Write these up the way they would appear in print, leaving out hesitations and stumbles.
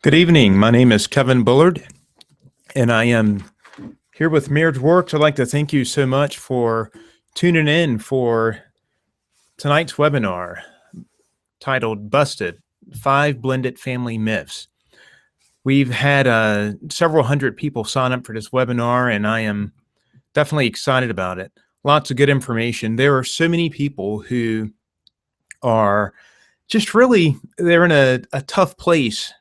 Good evening. My name is Kevin Bullard, and I am here with Marriage Works. I'd like to thank you so much for tuning in for tonight's webinar titled Busted, 5 Blended Family Myths. We've had several hundred people sign up for this webinar, and I am definitely excited about it. Lots of good information. There are so many people who are just really, they're in a tough place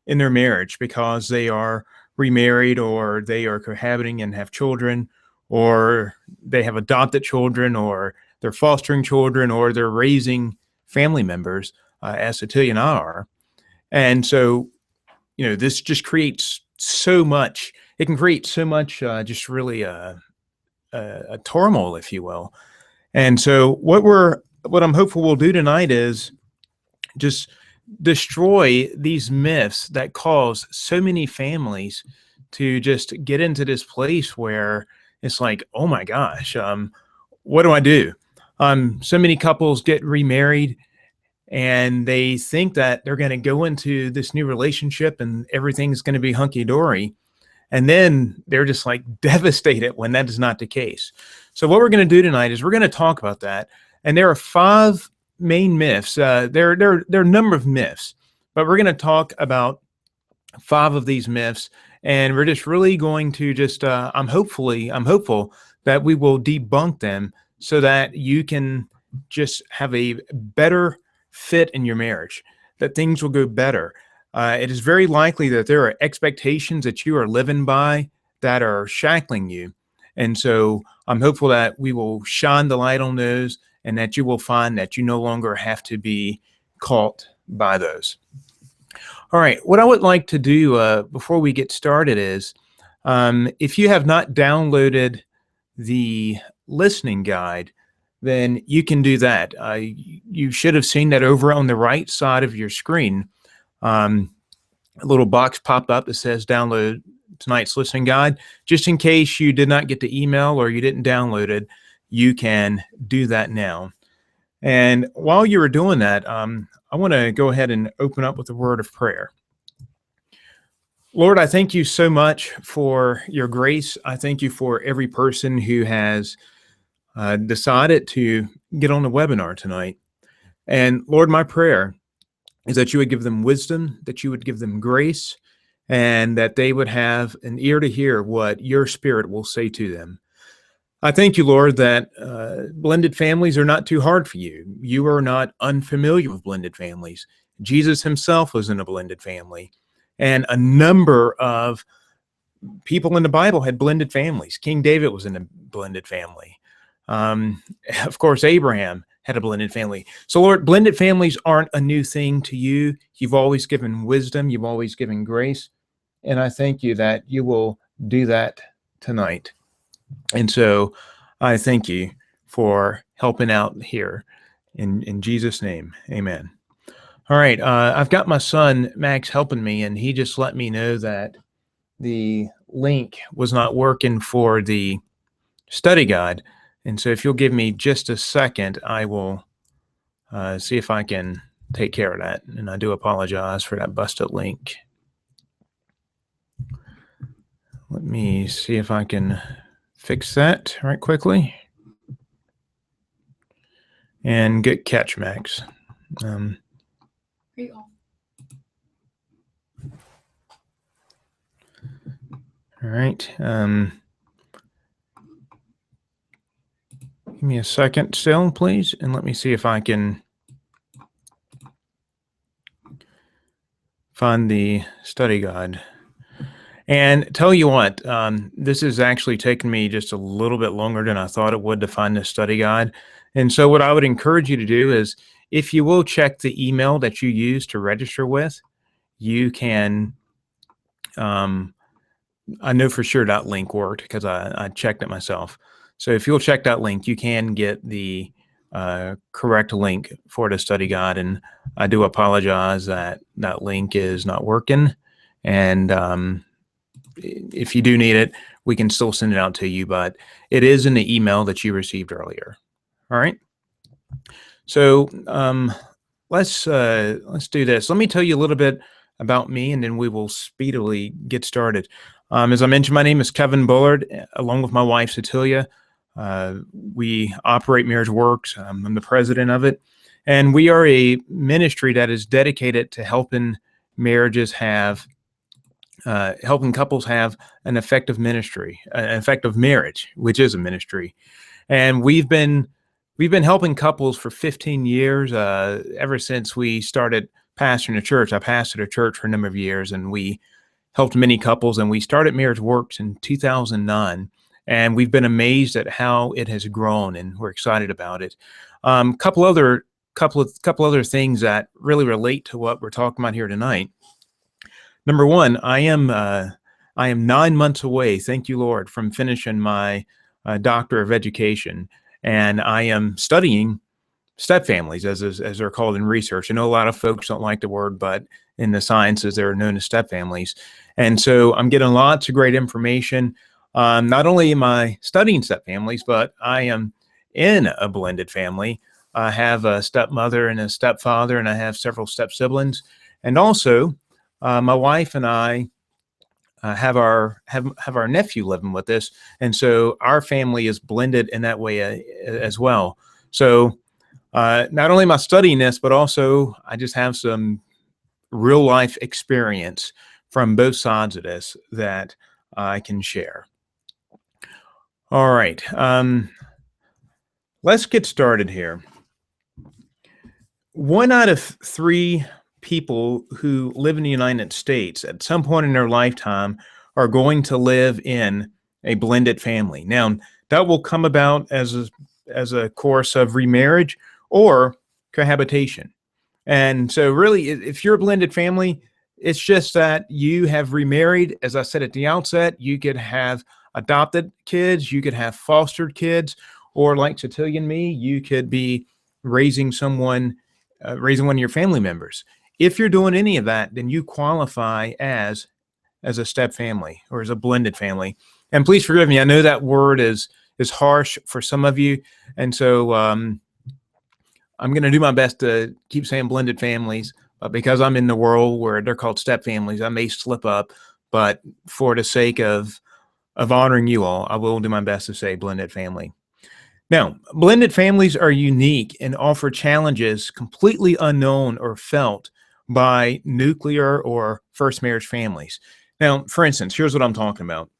in their marriage because they are remarried, or they are cohabiting and have children, or they have adopted children, or they're fostering children, or they're raising family members, as Cecilia and I are. And so, this just creates so much. It can create so much, just really a turmoil, if you will. And so, what I'm hopeful we'll do tonight is just destroy these myths that cause so many families to just get into this place where it's like, oh my gosh, what do I do? So many couples get remarried and they think that they're going to go into this new relationship and everything's going to be hunky-dory. And then they're just like devastated when that is not the case. So what we're going to do tonight is we're going to talk about that. And there are 5 main myths. There are a number of myths, but we're going to talk about 5 of these myths, and we're just really going to just I'm hopeful that we will debunk them so that you can just have a better fit in your marriage, that things will go better. It is very likely that there are expectations that you are living by that are shackling you, and so I'm hopeful that we will shine the light on those, and that you will find that you no longer have to be caught by those. All right, what I would like to do before we get started is, if you have not downloaded the listening guide, then you can do that. You should have seen that over on the right side of your screen. A little box popped up that says download tonight's listening guide. Just in case you did not get the email or you didn't download it, you can do that now. And while you were doing that, I want to go ahead and open up with a word of prayer. Lord, I thank you so much for your grace. I thank you for every person who has decided to get on the webinar tonight. And Lord, my prayer is that you would give them wisdom, that you would give them grace, and that they would have an ear to hear what your Spirit will say to them. I thank you, Lord, that blended families are not too hard for you. You are not unfamiliar with blended families. Jesus himself was in a blended family, and a number of people in the Bible had blended families. King David was in a blended family. Of course, Abraham had a blended family. So, Lord, blended families aren't a new thing to you. You've always given wisdom. You've always given grace. And I thank you that you will do that tonight. And so I thank you for helping out here in Jesus' name. Amen. All right. I've got my son, Max, helping me, and he just let me know that the link was not working for the study guide. And so if you'll give me just a second, I will see if I can take care of that. And I do apologize for that busted link. Let me see if I can fix that right quickly. And good catch, Max. All right. Give me a second still, please, and let me see if I can find the study guide. And tell you what, this has actually taken me just a little bit longer than I thought it would to find this study guide. And so what I would encourage you to do is, if you will check the email that you use to register with, you can, I know for sure that link worked because I checked it myself. So if you'll check that link, you can get the correct link for the study guide. And I do apologize that that link is not working. And if you do need it, we can still send it out to you, but it is in the email that you received earlier. All right. So let's do this. Let me tell you a little bit about me, and then we will speedily get started. As I mentioned, my name is Kevin Bullard, along with my wife, Cecilia. We operate Marriage Works. I'm the president of it. And we are a ministry that is dedicated to helping marriages have, helping couples have an effective ministry, an effective marriage, which is a ministry. And we've been helping couples for 15 years, ever since we started pastoring a church. I pastored a church for a number of years, and we helped many couples. And we started Marriage Works in 2009, and we've been amazed at how it has grown, and we're excited about it. Couple other things that really relate to what we're talking about here tonight. Number one, I am 9 months away, thank you, Lord, from finishing my Doctor of Education, and I am studying stepfamilies, as they're called in research. I know a lot of folks don't like the word, but in the sciences, they're known as stepfamilies. And so I'm getting lots of great information. Not only am I studying stepfamilies, but I am in a blended family. I have a stepmother and a stepfather, and I have several step siblings. And also, my wife and I have our nephew living with us, and so our family is blended in that way as well. So not only am I studying this, but also I just have some real life experience from both sides of this that I can share. All right, let's get started here. 1 out of 3 people who live in the United States at some point in their lifetime are going to live in a blended family. Now, that will come about as a course of remarriage or cohabitation. And so really, if you're a blended family, it's just that you have remarried. As I said at the outset, you could have adopted kids, you could have fostered kids, or like Cecilia and me, you could be raising one of your family members. If you're doing any of that, then you qualify as a step family or as a blended family. And please forgive me, I know that word is harsh for some of you, and so I'm going to do my best to keep saying blended families, but because I'm in the world where they're called step families, I may slip up. But for the sake of honoring you all, I will do my best to say blended family. Now, blended families are unique and offer challenges completely unknown or felt by nuclear or first marriage families. Now, for instance, here's what I'm talking about.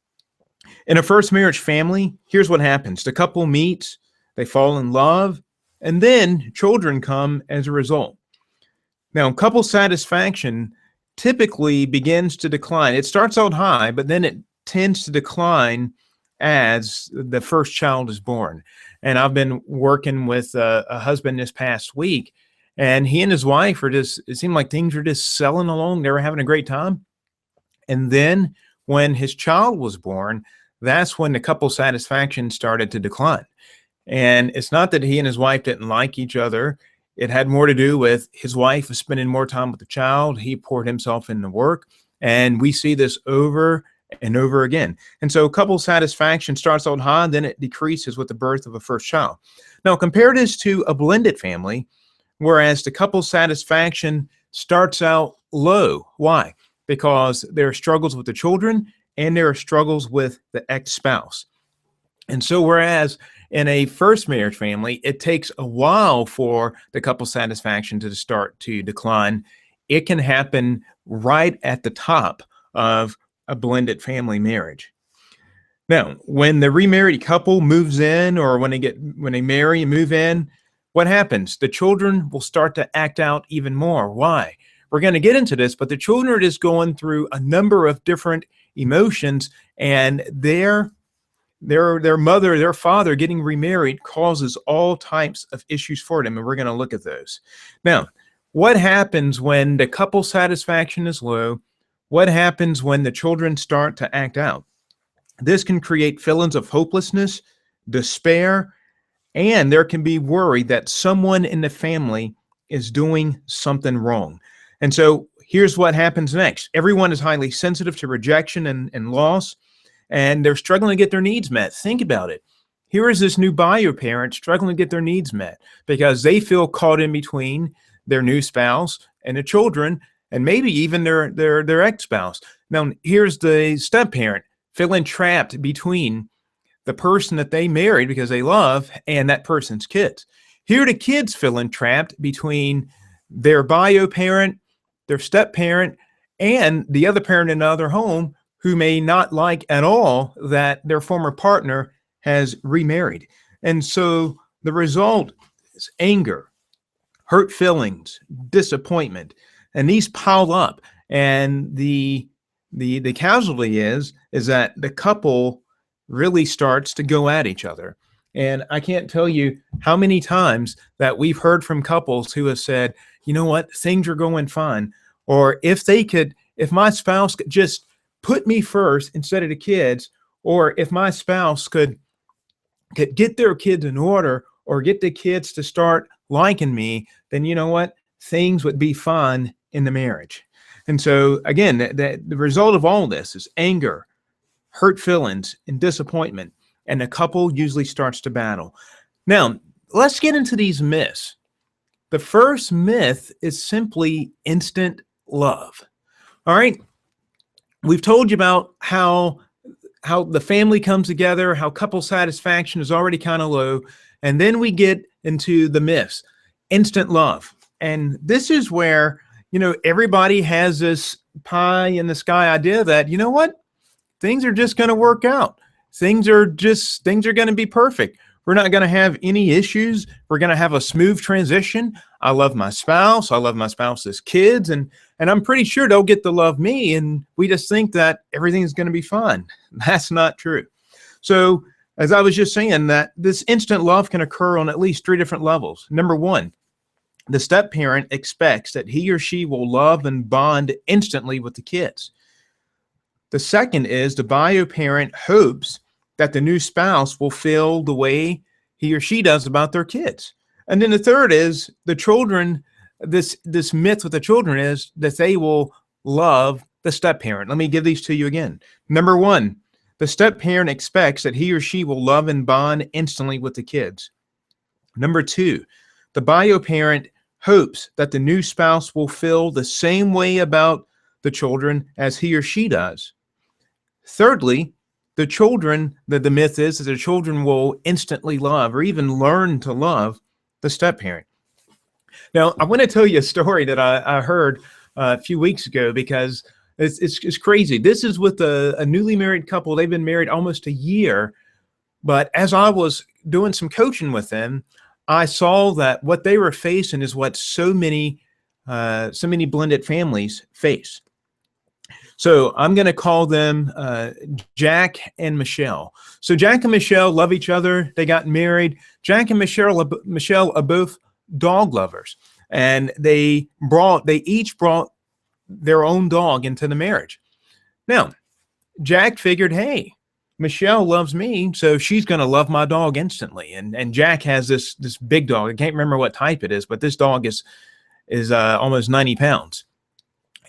In a first marriage family, here's what happens. The couple meets, they fall in love, and then children come as a result. Now, couple satisfaction typically begins to decline. It starts out high, but then it tends to decline as the first child is born. And I've been working with a husband this past week, and he and his wife it seemed like things were just selling along. They were having a great time. And then when his child was born, that's when the couple satisfaction started to decline. And it's not that he and his wife didn't like each other. It had more to do with his wife was spending more time with the child. He poured himself into work. And we see this over and over again. And so couple satisfaction starts out high, then it decreases with the birth of a first child. Now, compare this to a blended family, whereas the couple satisfaction starts out low. Why? Because there are struggles with the children and there are struggles with the ex-spouse. And so whereas in a first marriage family, it takes a while for the couple satisfaction to start to decline, it can happen right at the top of a blended family marriage. Now, when the remarried couple moves in, or when they marry and move in, what happens? The children will start to act out even more. Why? We're going to get into this, but the children are just going through a number of different emotions, and their mother, their father getting remarried causes all types of issues for them, and we're going to look at those. Now, what happens when the couple satisfaction is low? What happens when the children start to act out? This can create feelings of hopelessness, despair, and there can be worry that someone in the family is doing something wrong. And so here's what happens next. Everyone is highly sensitive to rejection and loss, and they're struggling to get their needs met. Think about it. Here is this new bio parent struggling to get their needs met because they feel caught in between their new spouse and the children, and maybe even their ex-spouse. Now, here's the step-parent feeling trapped between the person that they married because they love and that person's kids. Here are the kids feeling trapped between their bio parent, their step-parent, and the other parent in another home who may not like at all that their former partner has remarried. And so the result is anger, hurt feelings, disappointment, and these pile up. And the casualty is that the couple really starts to go at each other. And I can't tell you how many times that we've heard from couples who have said, you know what, things are going fine. Or if my spouse could just put me first instead of the kids, or if my spouse could get their kids in order or get the kids to start liking me, then you know what, things would be fine in the marriage. And so again, the result of all this is anger, hurt feelings, and disappointment. And the couple usually starts to battle. Now, let's get into these myths. The first myth is simply instant love. All right. We've told you about how the family comes together, how couple satisfaction is already kind of low. And then we get into the myths, instant love. And this is where, everybody has this pie in the sky idea that, you know what, things are just going to work out. Things are going to be perfect. We're not going to have any issues. We're going to have a smooth transition. I love my spouse. I love my spouse's kids. And I'm pretty sure they'll get to love me. And we just think that everything's going to be fine. That's not true. So as I was just saying, that this instant love can occur on at least 3 different levels. Number 1, the step parent expects that he or she will love and bond instantly with the kids. The second is the bio parent hopes that the new spouse will feel the way he or she does about their kids. And then the third is the children, this myth with the children is that they will love the step parent. Let me give these to you again. Number 1, the step parent expects that he or she will love and bond instantly with the kids. Number 2, the bio parent hopes that the new spouse will feel the same way about the children as he or she does. Thirdly, the children, the myth is that the children will instantly love or even learn to love the step parent. Now, I want to tell you a story that I heard a few weeks ago because it's crazy. This is with a newly married couple. They've been married almost a year. But as I was doing some coaching with them, I saw that what they were facing is what so many blended families face. So I'm going to call them Jack and Michelle. So Jack and Michelle love each other. They got married. Jack and Michelle are both dog lovers, and they each brought their own dog into the marriage. Now, Jack figured, hey, Michelle loves me, so she's going to love my dog instantly. And Jack has this big dog. I can't remember what type it is, but this dog is almost 90 pounds.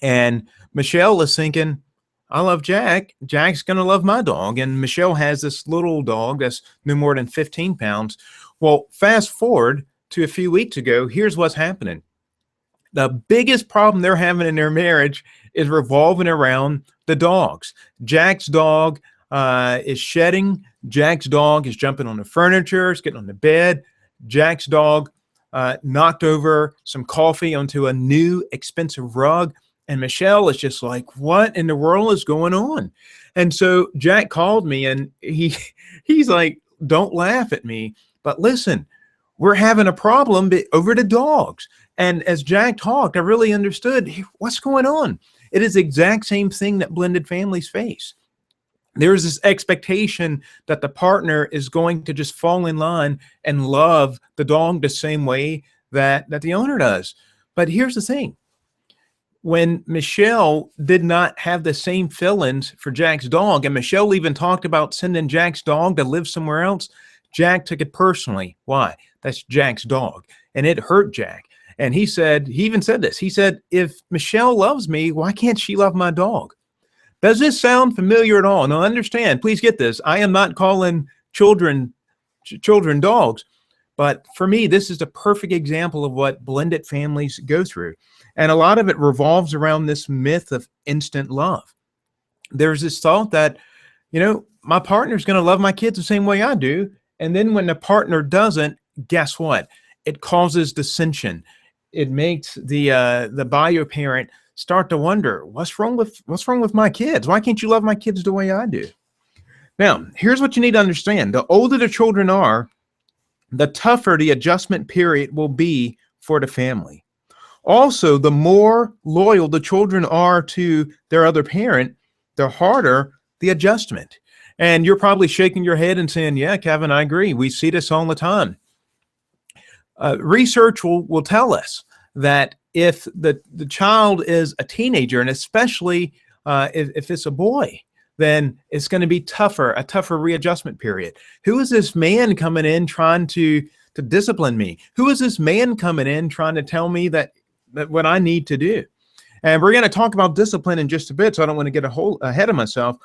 And Michelle is thinking, I love Jack. Jack's going to love my dog. And Michelle has this little dog that's no more than 15 pounds. Well, fast forward to a few weeks ago, here's what's happening. The biggest problem they're having in their marriage is revolving around the dogs. Jack's dog is shedding. Jack's dog is jumping on the furniture, is getting on the bed. Jack's dog knocked over some coffee onto a new expensive rug. And Michelle is just like, what in the world is going on? And so Jack called me and he's like, don't laugh at me, but listen, we're having a problem over the dogs. And as Jack talked, I really understood what's going on. It is the exact same thing that blended families face. There's this expectation that the partner is going to just fall in line and love the dog the same way that the owner does. But here's the thing. When Michelle did not have the same feelings for Jack's dog, and Michelle even talked about sending Jack's dog to live somewhere else, Jack took it personally. Why? That's Jack's dog. And it hurt Jack. And he even said this. He said, if Michelle loves me, why can't she love my dog? Does this sound familiar at all? Now understand, please get this. I am not calling children dogs, But for me, this is a perfect example of what blended families go through. And a lot of it revolves around this myth of instant love. There's this thought that, my partner's going to love my kids the same way I do. And then when the partner doesn't, guess what? It causes dissension. It makes the bio parent start to wonder, what's wrong with my kids? Why can't you love my kids the way I do? Now, here's what you need to understand. The older the children are, the tougher the adjustment period will be for the family. Also, the more loyal the children are to their other parent, the harder the adjustment. And you're probably shaking your head and saying, yeah, Kevin, I agree. We see this all the time. Research will tell us that if the child is a teenager, and especially if it's a boy, then it's going to be a tougher readjustment period. Who is this man coming in trying to discipline me? Who is this man coming in trying to tell me that what I need to do? And we're going to talk about discipline in just a bit, so I don't want to get ahead of myself.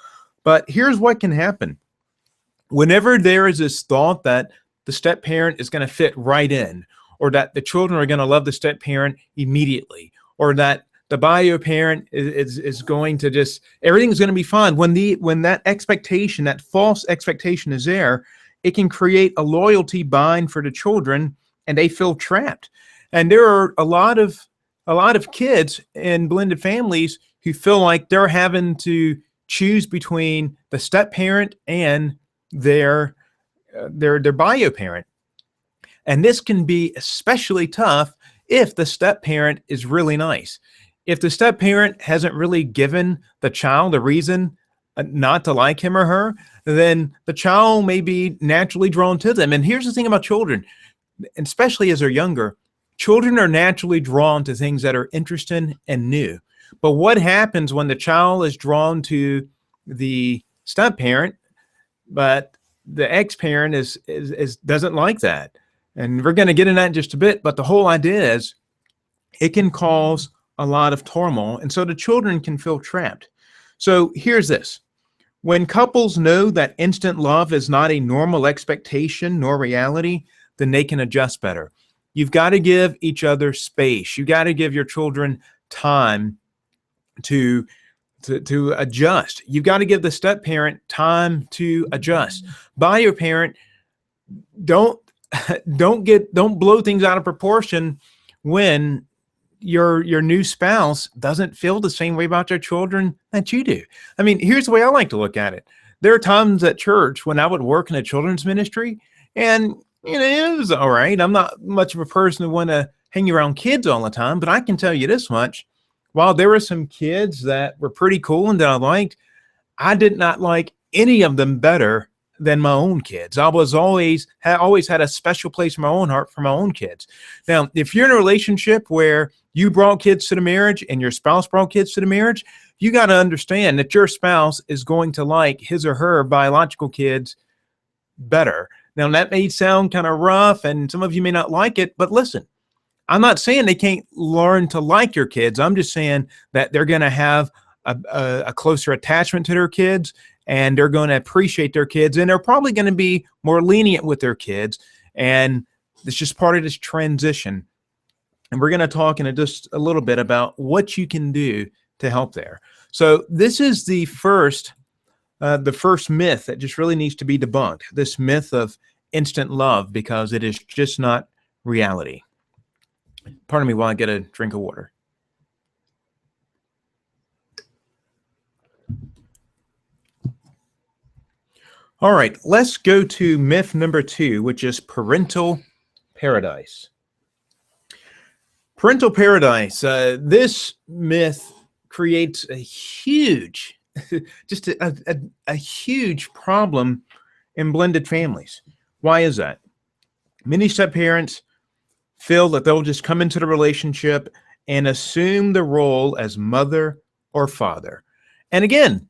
But here's what can happen. Whenever there is this thought that the step parent is going to fit right in, or that the children are going to love the step parent immediately, or that the bio parent is going to just, everything's going to be fine. When that expectation, that false expectation is there, it can create a loyalty bind for the children, and they feel trapped. And there are a lot of kids in blended families who feel like they're having to choose between the step parent and their bio parent. And this can be especially tough if the step parent is really nice. If the step parent hasn't really given the child a reason not to like him or her, then the child may be naturally drawn to them. And here's the thing about children, especially as they're younger, children are naturally drawn to things that are interesting and new. But what happens when the child is drawn to the step parent, but the ex-parent is doesn't like that? And we're going to get into that in just a bit. But the whole idea is it can cause a lot of turmoil, and so the children can feel trapped. So here's this. When couples know that instant love is not a normal expectation nor reality, then they can adjust better. You've got to give each other space. You got to give your children time to adjust. You've got to give the step parent time to adjust. Bio parent, don't blow things out of proportion when your new spouse doesn't feel the same way about their children that you do. I mean, here's the way I like to look at it. There are times at church when I would work in a children's ministry, and it was all right. I'm not much of a person who want to hang around kids all the time, but I can tell you this much. While there were some kids that were pretty cool and that I liked, I did not like any of them better than my own kids. I was always had a special place in my own heart for my own kids. Now, if you're in a relationship where you brought kids to the marriage and your spouse brought kids to the marriage, you got to understand that your spouse is going to like his or her biological kids better. Now, that may sound kind of rough, and some of you may not like it, but listen, I'm not saying they can't learn to like your kids. I'm just saying that they're going to have a closer attachment to their kids, and they're going to appreciate their kids, and they're probably going to be more lenient with their kids. And it's just part of this transition. And we're going to talk in just a little bit about what you can do to help there. So this is the first myth that just really needs to be debunked, this myth of instant love, because it is just not reality. Pardon me while I get a drink of water. All right, let's go to myth number 2, which is parental paradise. Parental paradise. This myth creates a huge, just a huge problem in blended families. Why is that? Many step parents feel that they'll just come into the relationship and assume the role as mother or father. And again,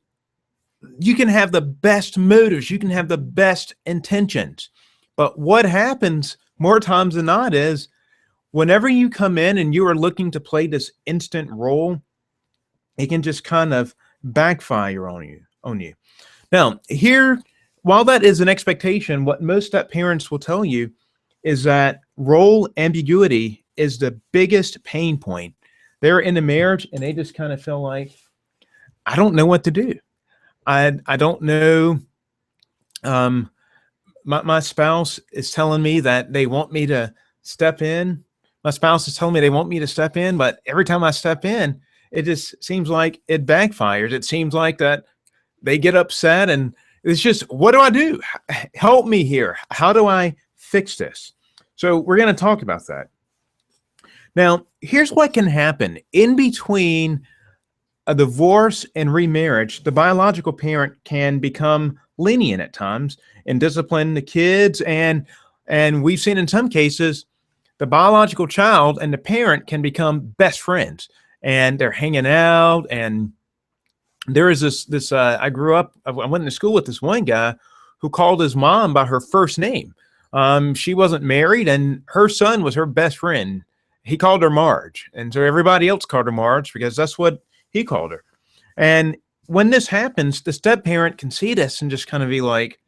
you can have the best motives, you can have the best intentions, but what happens more times than not is whenever you come in and you are looking to play this instant role, it can just kind of backfire on you. Now, here, while that is an expectation, what most step parents will tell you is that role ambiguity is the biggest pain point. They're in a marriage and they just kind of feel like, I don't know what to do. I don't know. Um, my spouse is telling me that they want me to step in. My spouse is telling me they want me to step in, but every time I step in, it just seems like it backfires. It seems like that they get upset, and it's just, what do I do? Help me here. How do I fix this? So we're going to talk about that. Now, here's what can happen in between a divorce and remarriage. The biological parent can become lenient at times and discipline the kids, and we've seen in some cases the biological child and the parent can become best friends, and they're hanging out. And there is this I went to school with this one guy who called his mom by her first name. She wasn't married, and her son was her best friend. He called her Marge, and so everybody else called her Marge because that's what he called her. And when this happens, the step parent can see this and just kind of be like,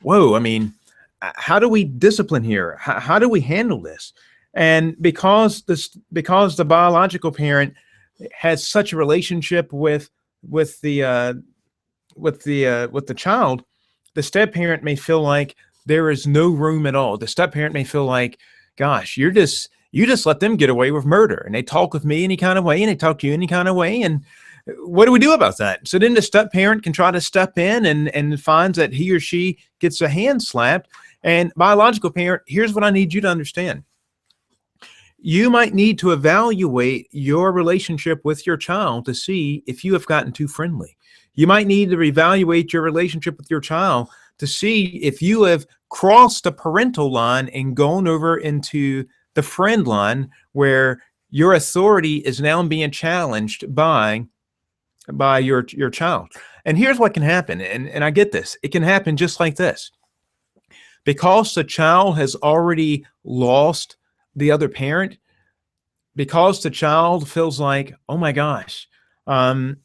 whoa, I mean, how do we discipline here? How do we handle this? And because the biological parent has such a relationship with the child, the step parent may feel like there is no room at all. The step parent may feel like, gosh, you just let them get away with murder, and they talk with me any kind of way, and they talk to you any kind of way, and what do we do about that? So then the step parent can try to step in and finds that he or she gets a hand slapped. And biological parent, here's what I need you to understand. You might need to evaluate your relationship with your child to see if you have gotten too friendly. You might need to reevaluate your relationship with your child to see if you have crossed the parental line and gone over into the friend line where your authority is now being challenged by your child. And here's what can happen, and I get this. It can happen just like this. Because the child has already lost the other parent, because the child feels like, oh my gosh, I'm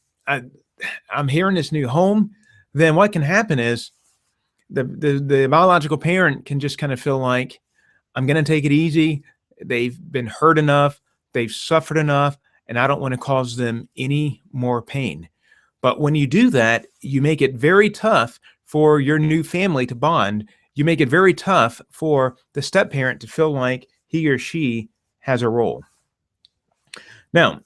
here in this new home, then what can happen is the biological parent can just kind of feel like, I'm going to take it easy. They've been hurt enough. They've suffered enough, and I don't want to cause them any more pain. But when you do that, you make it very tough for your new family to bond. You make it very tough for the step parent to feel like he or she has a role. Now,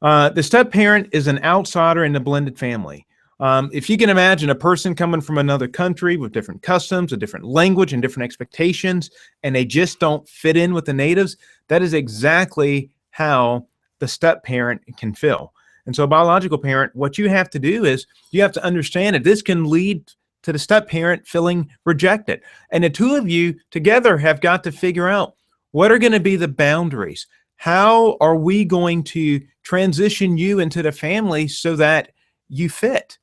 the step parent is an outsider in the blended family. If you can imagine a person coming from another country with different customs, a different language, and different expectations, and they just don't fit in with the natives, that is exactly how the step parent can feel. And so, biological parent, what you have to do is you have to understand that this can lead to the step parent feeling rejected. And the two of you together have got to figure out what are going to be the boundaries. How are we going to transition you into the family so that you fit?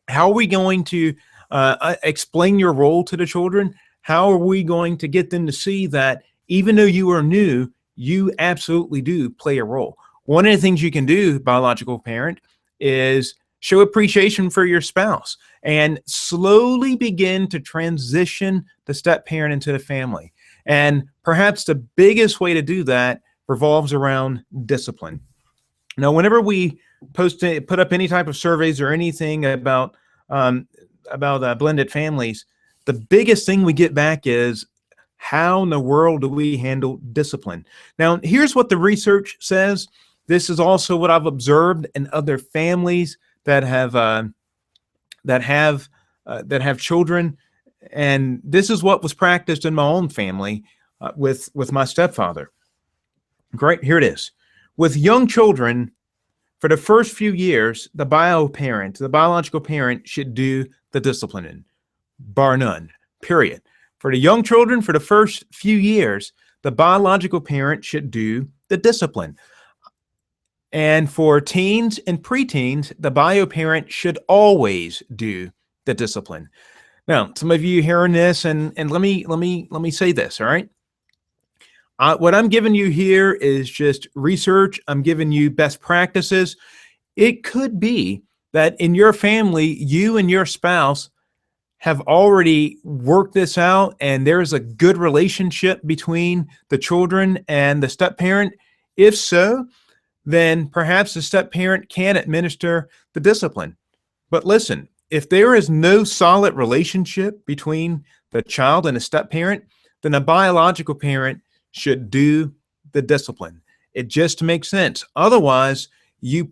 How are we going to explain your role to the children? How are we going to get them to see that even though you are new, you absolutely do play a role? One of the things you can do, biological parent, is show appreciation for your spouse and slowly begin to transition the step parent into the family. And perhaps the biggest way to do that revolves around discipline. Now, whenever we put up any type of surveys or anything about blended families, the biggest thing we get back is, how in the world do we handle discipline? Now, here's what the research says. This is also what I've observed in other families that have children, and this is what was practiced in my own family with my stepfather. Great, here it is. With young children, for the first few years, the biological parent should do the disciplining, bar none, period. For the young children, for the first few years, the biological parent should do the discipline. And for teens and preteens, the bio parent should always do the discipline. Now, some of you hearing this, and let me say this, all right? What I'm giving you here is just research. I'm giving you best practices. It could be that in your family, you and your spouse have already worked this out and there's a good relationship between the children and the step parent? If so, then perhaps the step parent can administer the discipline. But listen, if there is no solid relationship between the child and the step parent, then a biological parent should do the discipline. It just makes sense. Otherwise, you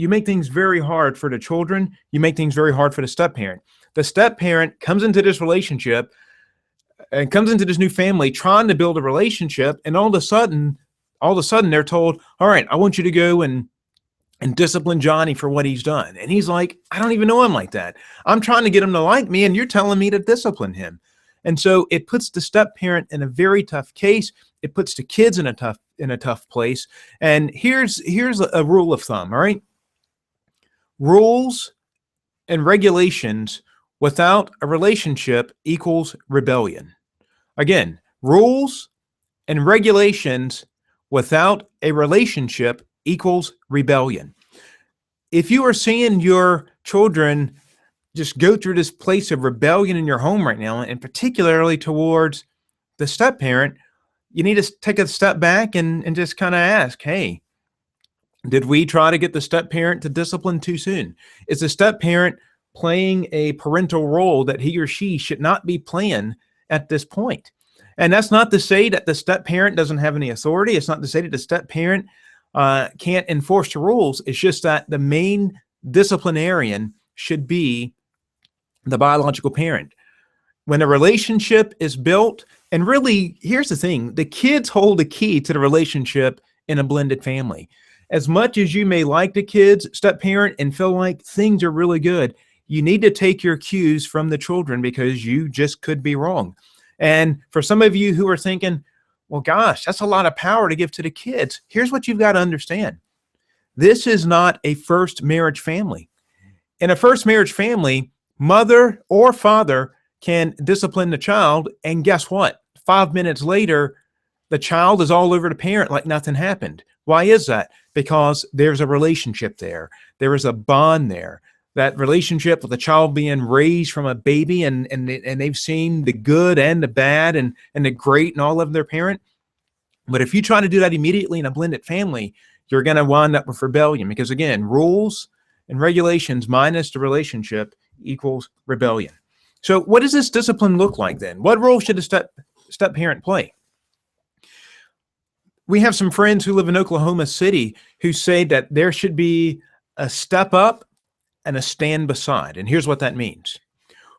make things very hard for the children. You make things very hard for the step parent. The step parent comes into this relationship and comes into this new family trying to build a relationship, and all of a sudden they're told, all right, I want you to go and discipline Johnny for what he's done. And he's like, I don't even know him like that. I'm trying to get him to like me, and you're telling me to discipline him. And so it puts the step parent in a very tough case. It puts the kids in a tough place. And here's a rule of thumb, all right? Rules and regulations without a relationship equals rebellion. Again, rules and regulations without a relationship equals rebellion. If you are seeing your children just go through this place of rebellion in your home right now, and particularly towards the step parent, you need to take a step back and just kind of ask, hey, did we try to get the step parent to discipline too soon? Is the step parent playing a parental role that he or she should not be playing at this point? And that's not to say that the step parent doesn't have any authority. It's not to say that the step parent can't enforce the rules. It's just that the main disciplinarian should be the biological parent. When a relationship is built, and really, here's the thing, the kids hold the key to the relationship in a blended family. As much as you may like the kids, step parent, and feel like things are really good, you need to take your cues from the children because you just could be wrong. And for some of you who are thinking, well, gosh, that's a lot of power to give to the kids. Here's what you've got to understand. This is not a first marriage family. In a first marriage family, mother or father can discipline the child, and guess what? 5 minutes later, the child is all over the parent like nothing happened. Why is that? Because there's a relationship there. There is a bond there. That relationship with the child being raised from a baby, and they've seen the good and the bad and the great and all of their parent. But if you try to do that immediately in a blended family, you're going to wind up with rebellion, because again, rules and regulations minus the relationship equals rebellion. So what does this discipline look like then? What role should a step parent play? We have some friends who live in Oklahoma City who say that there should be a step up and a stand beside. And here's what that means.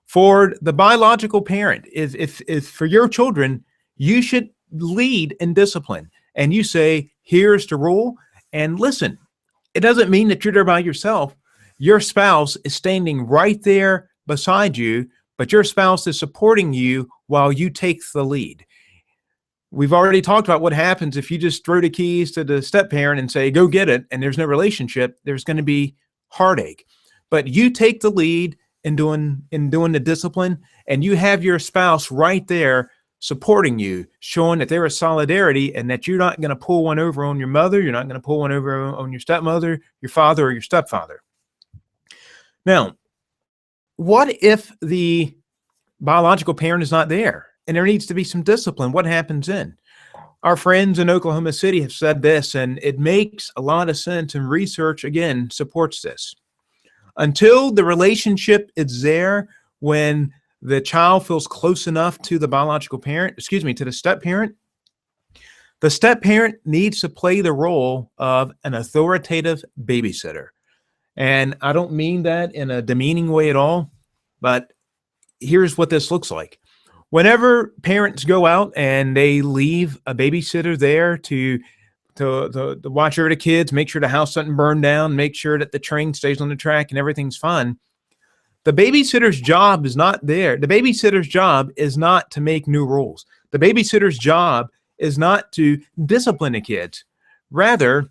For the biological parent, if for your children, you should lead in discipline. And you say, here's the rule. And listen, it doesn't mean that you're there by yourself. Your spouse is standing right there beside you, but your spouse is supporting you while you take the lead. We've already talked about what happens if you just throw the keys to the step parent and say, go get it, and there's no relationship. There's going to be heartache. But you take the lead in doing the discipline, and you have your spouse right there supporting you, showing that there is solidarity and that you're not going to pull one over on your mother. You're not going to pull one over on your stepmother, your father, or your stepfather. Now, what if the biological parent is not there and there needs to be some discipline? What happens then? Our friends in Oklahoma City have said this, and it makes a lot of sense, and research, again, supports this. Until the relationship is there, when the child feels close enough to the biological parent, to the step parent needs to play the role of an authoritative babysitter. And I don't mean that in a demeaning way at all, but here's what this looks like. Whenever parents go out and they leave a babysitter there to watch over the kids, make sure the house doesn't burn down, make sure that the train stays on the track and everything's fine, the babysitter's job is not there. The babysitter's job is not to make new rules. The babysitter's job is not to discipline the kids. Rather,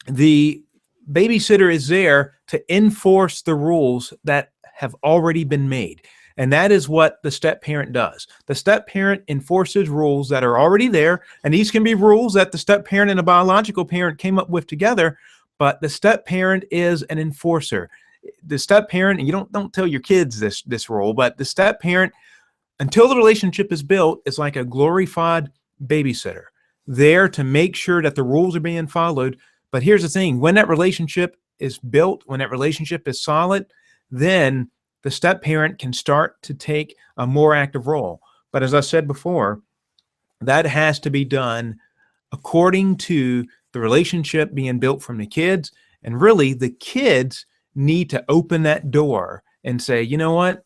the babysitter is there to enforce the rules that have already been made. And that is what the step parent does. The step parent enforces rules that are already there, and these can be rules that the step parent and the biological parent came up with together, but the step parent is an enforcer. the step parent, and you don't tell your kids this role, but the step parent, until the relationship is built, is like a glorified babysitter, there to make sure that the rules are being followed. But here's the thing: when that relationship is built, when that relationship is solid, then the step parent can start to take a more active role. But as I said before, that has to be done according to the relationship being built from the kids. And really, the kids need to open that door and say, you know what?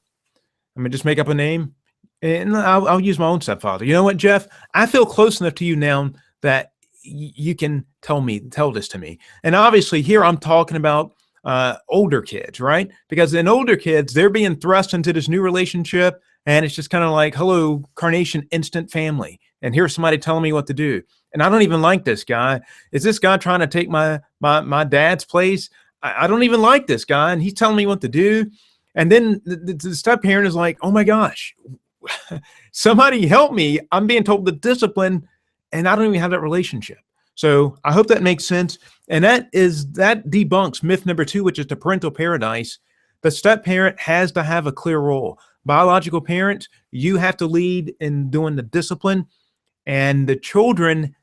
I'm going to just make up a name. And I'll use my own stepfather. You know what, Jeff? I feel close enough to you now that you can tell this to me. And obviously here I'm talking about older kids, right? Because in older kids, they're being thrust into this new relationship, and it's just kind of like, hello, Carnation instant family. And here's somebody telling me what to do. And I don't even like this guy. Is this guy trying to take my dad's place? I don't even like this guy, and he's telling me what to do. And then the step parent is like, oh my gosh, somebody help me. I'm being told to discipline, and I don't even have that relationship. So I hope that makes sense. And that debunks myth number 2, which is the parental paradise. The step parent has to have a clear role. Biological parents, you have to lead in doing the discipline, and the children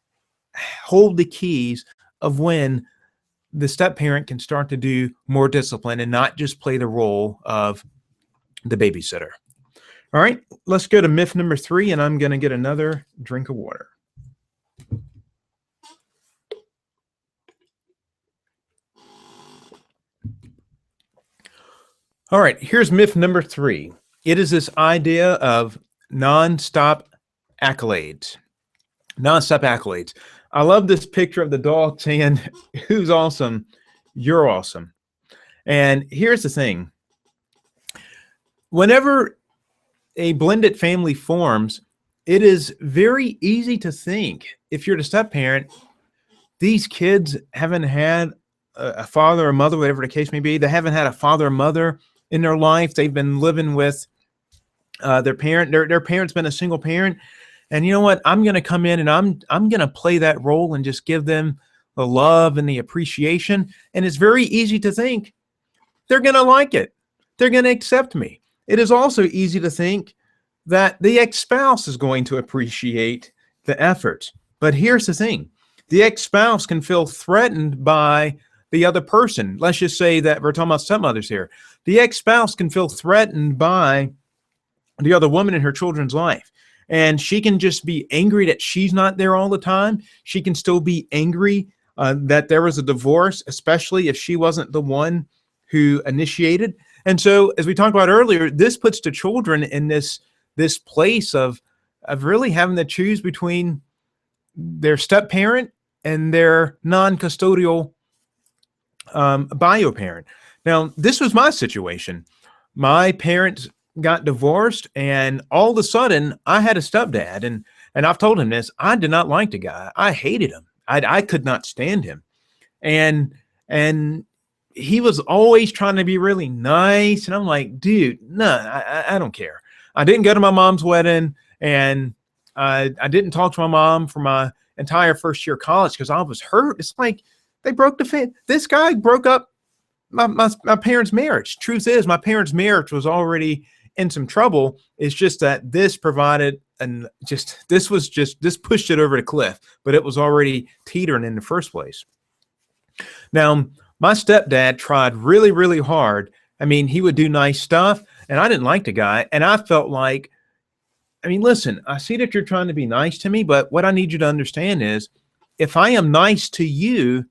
hold the keys of when the step parent can start to do more discipline and not just play the role of the babysitter. All right, let's go to myth number 3, and I'm going to get another drink of water. All right, here's myth number 3. It is this idea of nonstop accolades. Nonstop accolades. I love this picture of the dog saying, who's awesome? You're awesome. And here's the thing. Whenever a blended family forms, it is very easy to think, if you're the step parent, these kids haven't had a father or mother, whatever the case may be. They haven't had a father or mother in their life. They've been living with their parent. Their parent's been a single parent. And you know what? I'm going to come in and I'm going to play that role and just give them the love and the appreciation. And it's very easy to think they're going to like it. They're going to accept me. It is also easy to think that the ex-spouse is going to appreciate the effort. But here's the thing. The ex-spouse can feel threatened by the other person. Let's just say that we're talking about stepmothers here. The ex-spouse can feel threatened by the other woman in her children's life. And she can just be angry that she's not there all the time. She can still be angry that there was a divorce, especially if she wasn't the one who initiated. And so, as we talked about earlier, this puts the children in this place of really having to choose between their step parent and their non-custodial bio parent. Now, this was my situation. My parents got divorced, and all of a sudden I had a stepdad, and I've told him this. I did not like the guy. I hated him. I could not stand him. And he was always trying to be really nice. And I'm like, dude, no, I don't care. I didn't go to my mom's wedding, and I didn't talk to my mom for my entire first year of college because I was hurt. It's like they broke this guy broke up my parents' marriage. Truth is, my parents' marriage was already in some trouble. It's just that this provided, and this pushed it over the cliff, but it was already teetering in the first place. Now, my stepdad tried really, really hard. I mean, he would do nice stuff, and I didn't like the guy. And I felt like, I mean, listen, I see that you're trying to be nice to me, but what I need you to understand is if I am nice to you,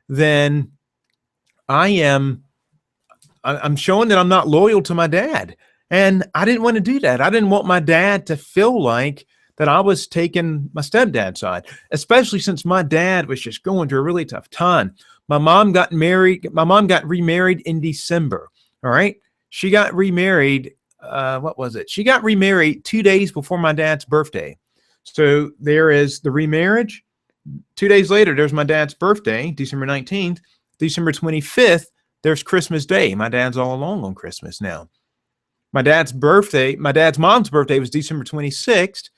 then I'm showing that I'm not loyal to my dad. And I didn't want to do that. I didn't want my dad to feel like that I was taking my stepdad's side, especially since my dad was just going through a really tough time. My mom got remarried in December. All right. She got remarried. What was it? She got remarried 2 days before my dad's birthday. So there is the remarriage. 2 days later, there's my dad's birthday, December 19th. December 25th, there's Christmas Day. My dad's all along on Christmas now. My dad's mom's birthday was December 26th.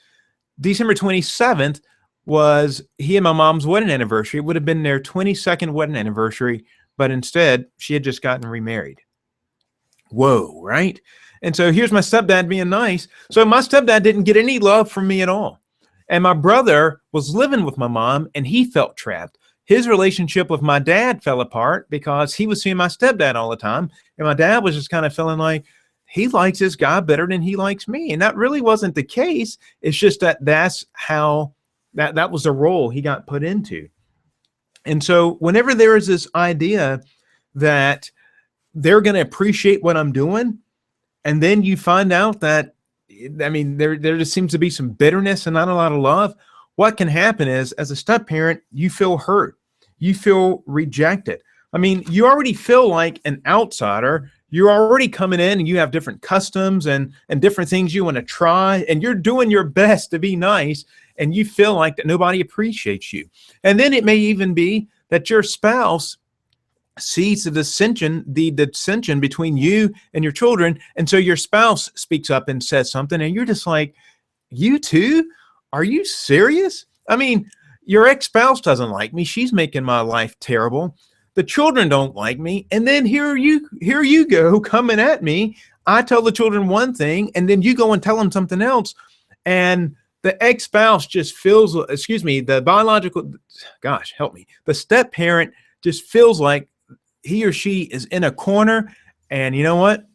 December 27th was he and my mom's wedding anniversary. It would have been their 22nd wedding anniversary, but instead, she had just gotten remarried. Whoa, right? And so here's my stepdad being nice. So my stepdad didn't get any love from me at all. And my brother was living with my mom and he felt trapped. His relationship with my dad fell apart because he was seeing my stepdad all the time. And my dad was just kind of feeling like he likes this guy better than he likes me. And that really wasn't the case. It's just that that's how that was the role he got put into. And so whenever there is this idea that they're going to appreciate what I'm doing, and then you find out that, I mean, there just seems to be some bitterness and not a lot of love. What can happen is, as a step parent, you feel hurt. You feel rejected. I mean, you already feel like an outsider. You're already coming in and you have different customs and different things you want to try, and you're doing your best to be nice, and you feel like that nobody appreciates you. And then it may even be that your spouse sees the dissension between you and your children. And so your spouse speaks up and says something, and you're just like, you too? Are you serious? I mean, your ex-spouse doesn't like me. She's making my life terrible. The children don't like me. And then here you go coming at me. I tell the children one thing, and then you go and tell them something else. And the ex-spouse just feels, the biological, gosh, help me. The step parent just feels like he or she is in a corner, and you know what?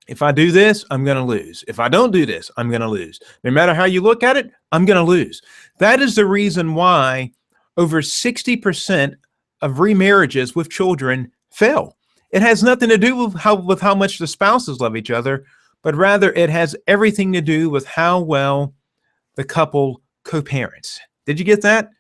If I do this, I'm going to lose. If I don't do this, I'm going to lose. No matter how you look at it, I'm going to lose. That is the reason why over 60% of remarriages with children fail. It has nothing to do with how much the spouses love each other, but rather it has everything to do with how well the couple co-parents. Did you get that?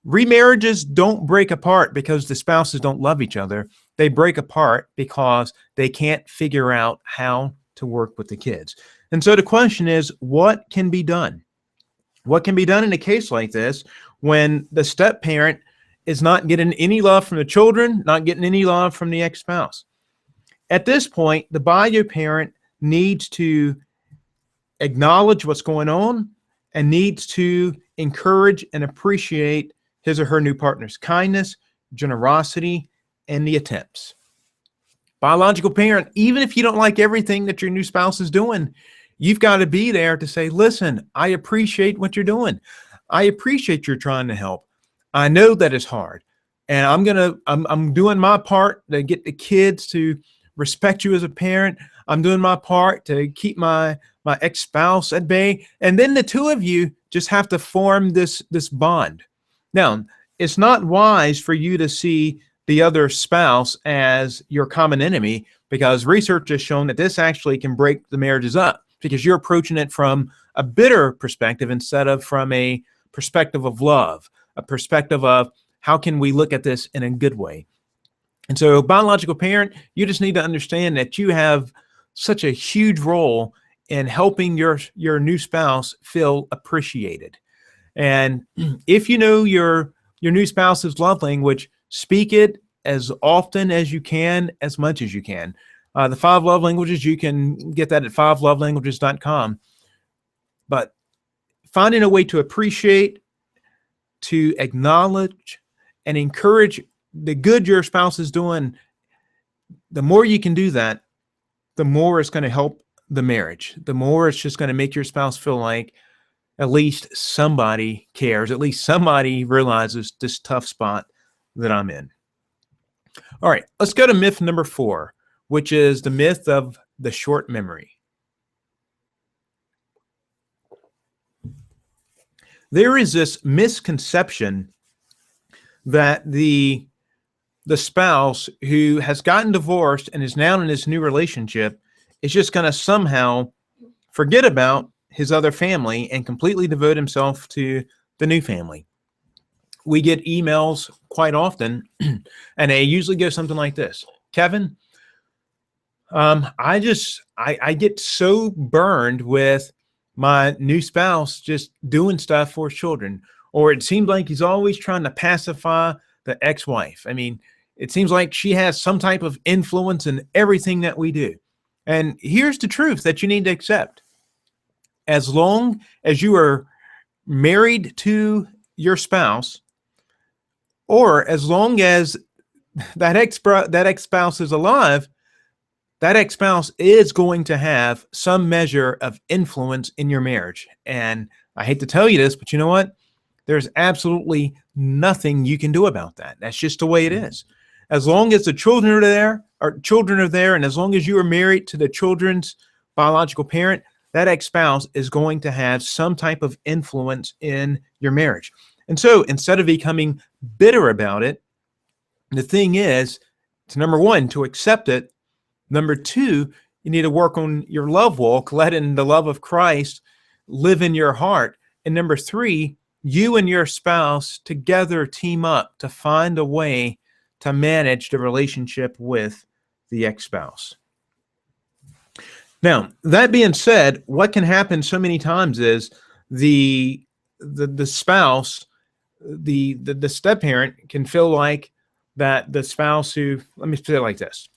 Remarriages don't break apart because the spouses don't love each other. They break apart because they can't figure out how to work with the kids. And so the question is, what can be done? What can be done in a case like this when the step parent is not getting any love from the children, not getting any love from the ex-spouse? At this point, the bio parent needs to acknowledge what's going on and needs to encourage and appreciate his or her new partner's kindness, generosity, and the attempts. Biological parent, even if you don't like everything that your new spouse is doing, you've got to be there to say, listen, I appreciate what you're doing. I appreciate you're trying to help. I know that it's hard. And I'm doing my part to get the kids to respect you as a parent. I'm doing my part to keep my ex-spouse at bay. And then the two of you just have to form this bond. Now, it's not wise for you to see the other spouse as your common enemy, because research has shown that this actually can break the marriages up because you're approaching it from a bitter perspective instead of from a perspective of love, a perspective of how can we look at this in a good way. And so, biological parent, you just need to understand that you have such a huge role in helping your new spouse feel appreciated. And if you know your new spouse's love language, speak it as often as you can, as much as you can. The 5 love languages, you can get that at 5lovelanguages.com. But finding a way to appreciate, to acknowledge, and encourage the good your spouse is doing, the more you can do that, the more it's going to help the marriage. The more it's just going to make your spouse feel like at least somebody cares, at least somebody realizes this tough spot that I'm in. All right, let's go to myth number 4, which is the myth of the short memory. There is this misconception that the spouse who has gotten divorced and is now in this new relationship is just going to somehow forget about his other family and completely devote himself to the new family. We get emails quite often, and they usually go something like this: Kevin, I get so burned with my new spouse just doing stuff for his children, or it seems like he's always trying to pacify the ex-wife. I mean, it seems like she has some type of influence in everything that we do. And here's the truth that you need to accept. As long as you are married to your spouse, or as long as that ex-spouse is alive, that ex-spouse is going to have some measure of influence in your marriage. And I hate to tell you this, but you know what? There's absolutely nothing you can do about that. That's just the way it is. As long as the children are there, and as long as you are married to the children's biological parent, that ex-spouse is going to have some type of influence in your marriage. And so instead of becoming bitter about it, the thing is, to number one, to accept it. Number two, you need to work on your love walk, letting the love of Christ live in your heart. And number three, you and your spouse together team up to find a way to manage the relationship with the ex-spouse. Now, that being said, what can happen so many times is the spouse, the step-parent can feel like that the spouse who, let me say it like this.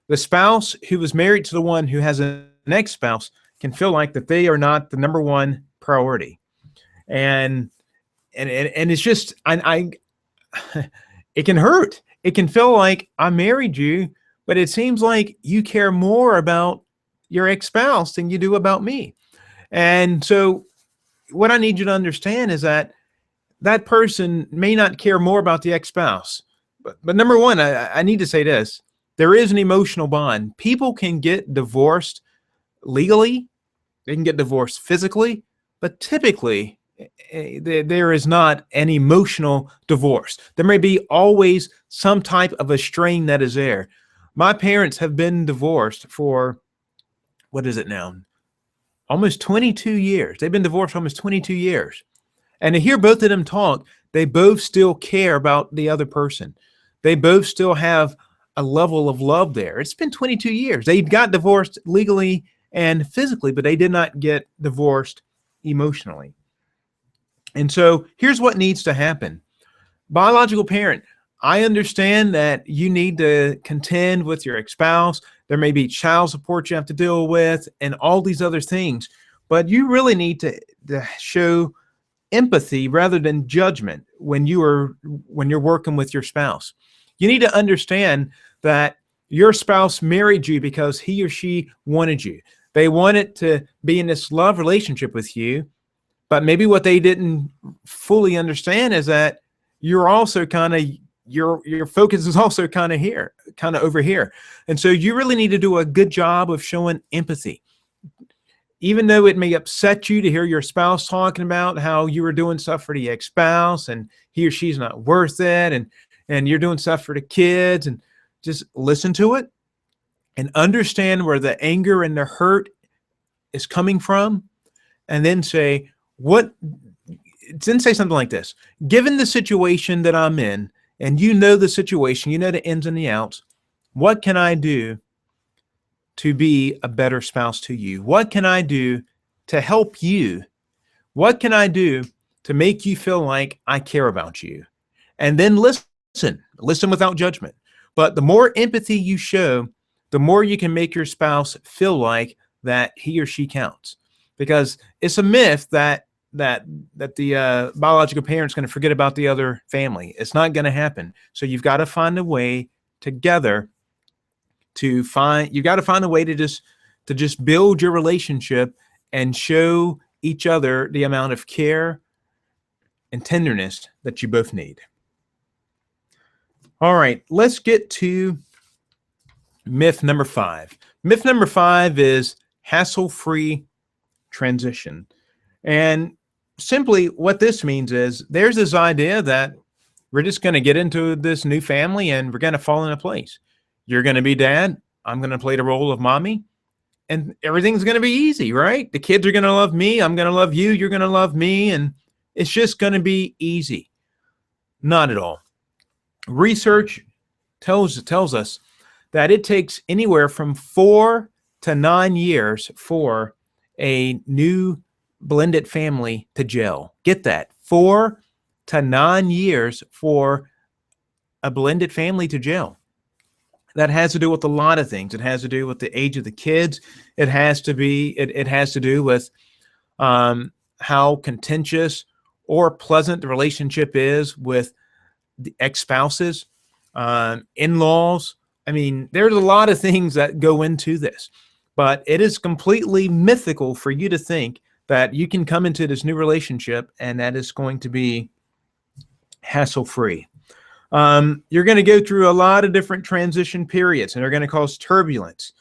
The spouse who was married to the one who has an ex-spouse can feel like that they are not the number one priority. And it's just, it can hurt. It can feel like I married you, but it seems like you care more about your ex-spouse than you do about me. And so what I need you to understand is that that person may not care more about the ex-spouse. But number one, I need to say this. There is an emotional bond. People can get divorced legally. They can get divorced physically. But typically, there is not an emotional divorce. There may be always some type of a strain that is there. My parents have been divorced for, what is it now? Almost 22 years. They've been divorced almost 22 years. And to hear both of them talk, they both still care about the other person. They both still have a level of love there. It's been 22 years. They got divorced legally and physically, but they did not get divorced emotionally. And so here's what needs to happen. Biological parent, I understand that you need to contend with your ex-spouse. There may be child support you have to deal with and all these other things, but you really need to show empathy rather than judgment when you're working with your spouse. You need to understand that your spouse married you because he or she wanted you. They wanted to be in this love relationship with you, but maybe what they didn't fully understand is that you're also kind of, your focus is also kind of over here. And so you really need to do a good job of showing empathy. Even though it may upset you to hear your spouse talking about how you were doing stuff for the ex-spouse and he or she's not worth it, and you're doing stuff for the kids, and just listen to it and understand where the anger and the hurt is coming from, and then say something like this. Given the situation that I'm in, and you know the situation, you know the ins and the outs, what can I do to be a better spouse to you? What can I do to help you? What can I do to make you feel like I care about you? And then listen without judgment. But the more empathy you show, the more you can make your spouse feel like that he or she counts. Because it's a myth that the biological parent's going to forget about the other family. It's not going to happen. So you've got to find a way together to find a way to just build your relationship and show each other the amount of care and tenderness that you both need. All right, let's get to myth number 5. Myth number 5 is hassle-free transition. And simply what this means is there's this idea that we're just going to get into this new family and we're going to fall into place. You're going to be dad. I'm going to play the role of mommy. And everything's going to be easy, right? The kids are going to love me. I'm going to love you. You're going to love me. And it's just going to be easy. Not at all. Research tells us that it takes anywhere from 4 to 9 years for a new blended family to gel. Get that. 4 to 9 years for a blended family to gel. That has to do with a lot of things. It has to do with the age of the kids. It has to do with how contentious or pleasant the relationship is with the ex-spouses, in-laws, I mean, there's a lot of things that go into this, but it is completely mythical for you to think that you can come into this new relationship and that is going to be hassle-free. You're going to go through a lot of different transition periods, and they're going to cause turbulence.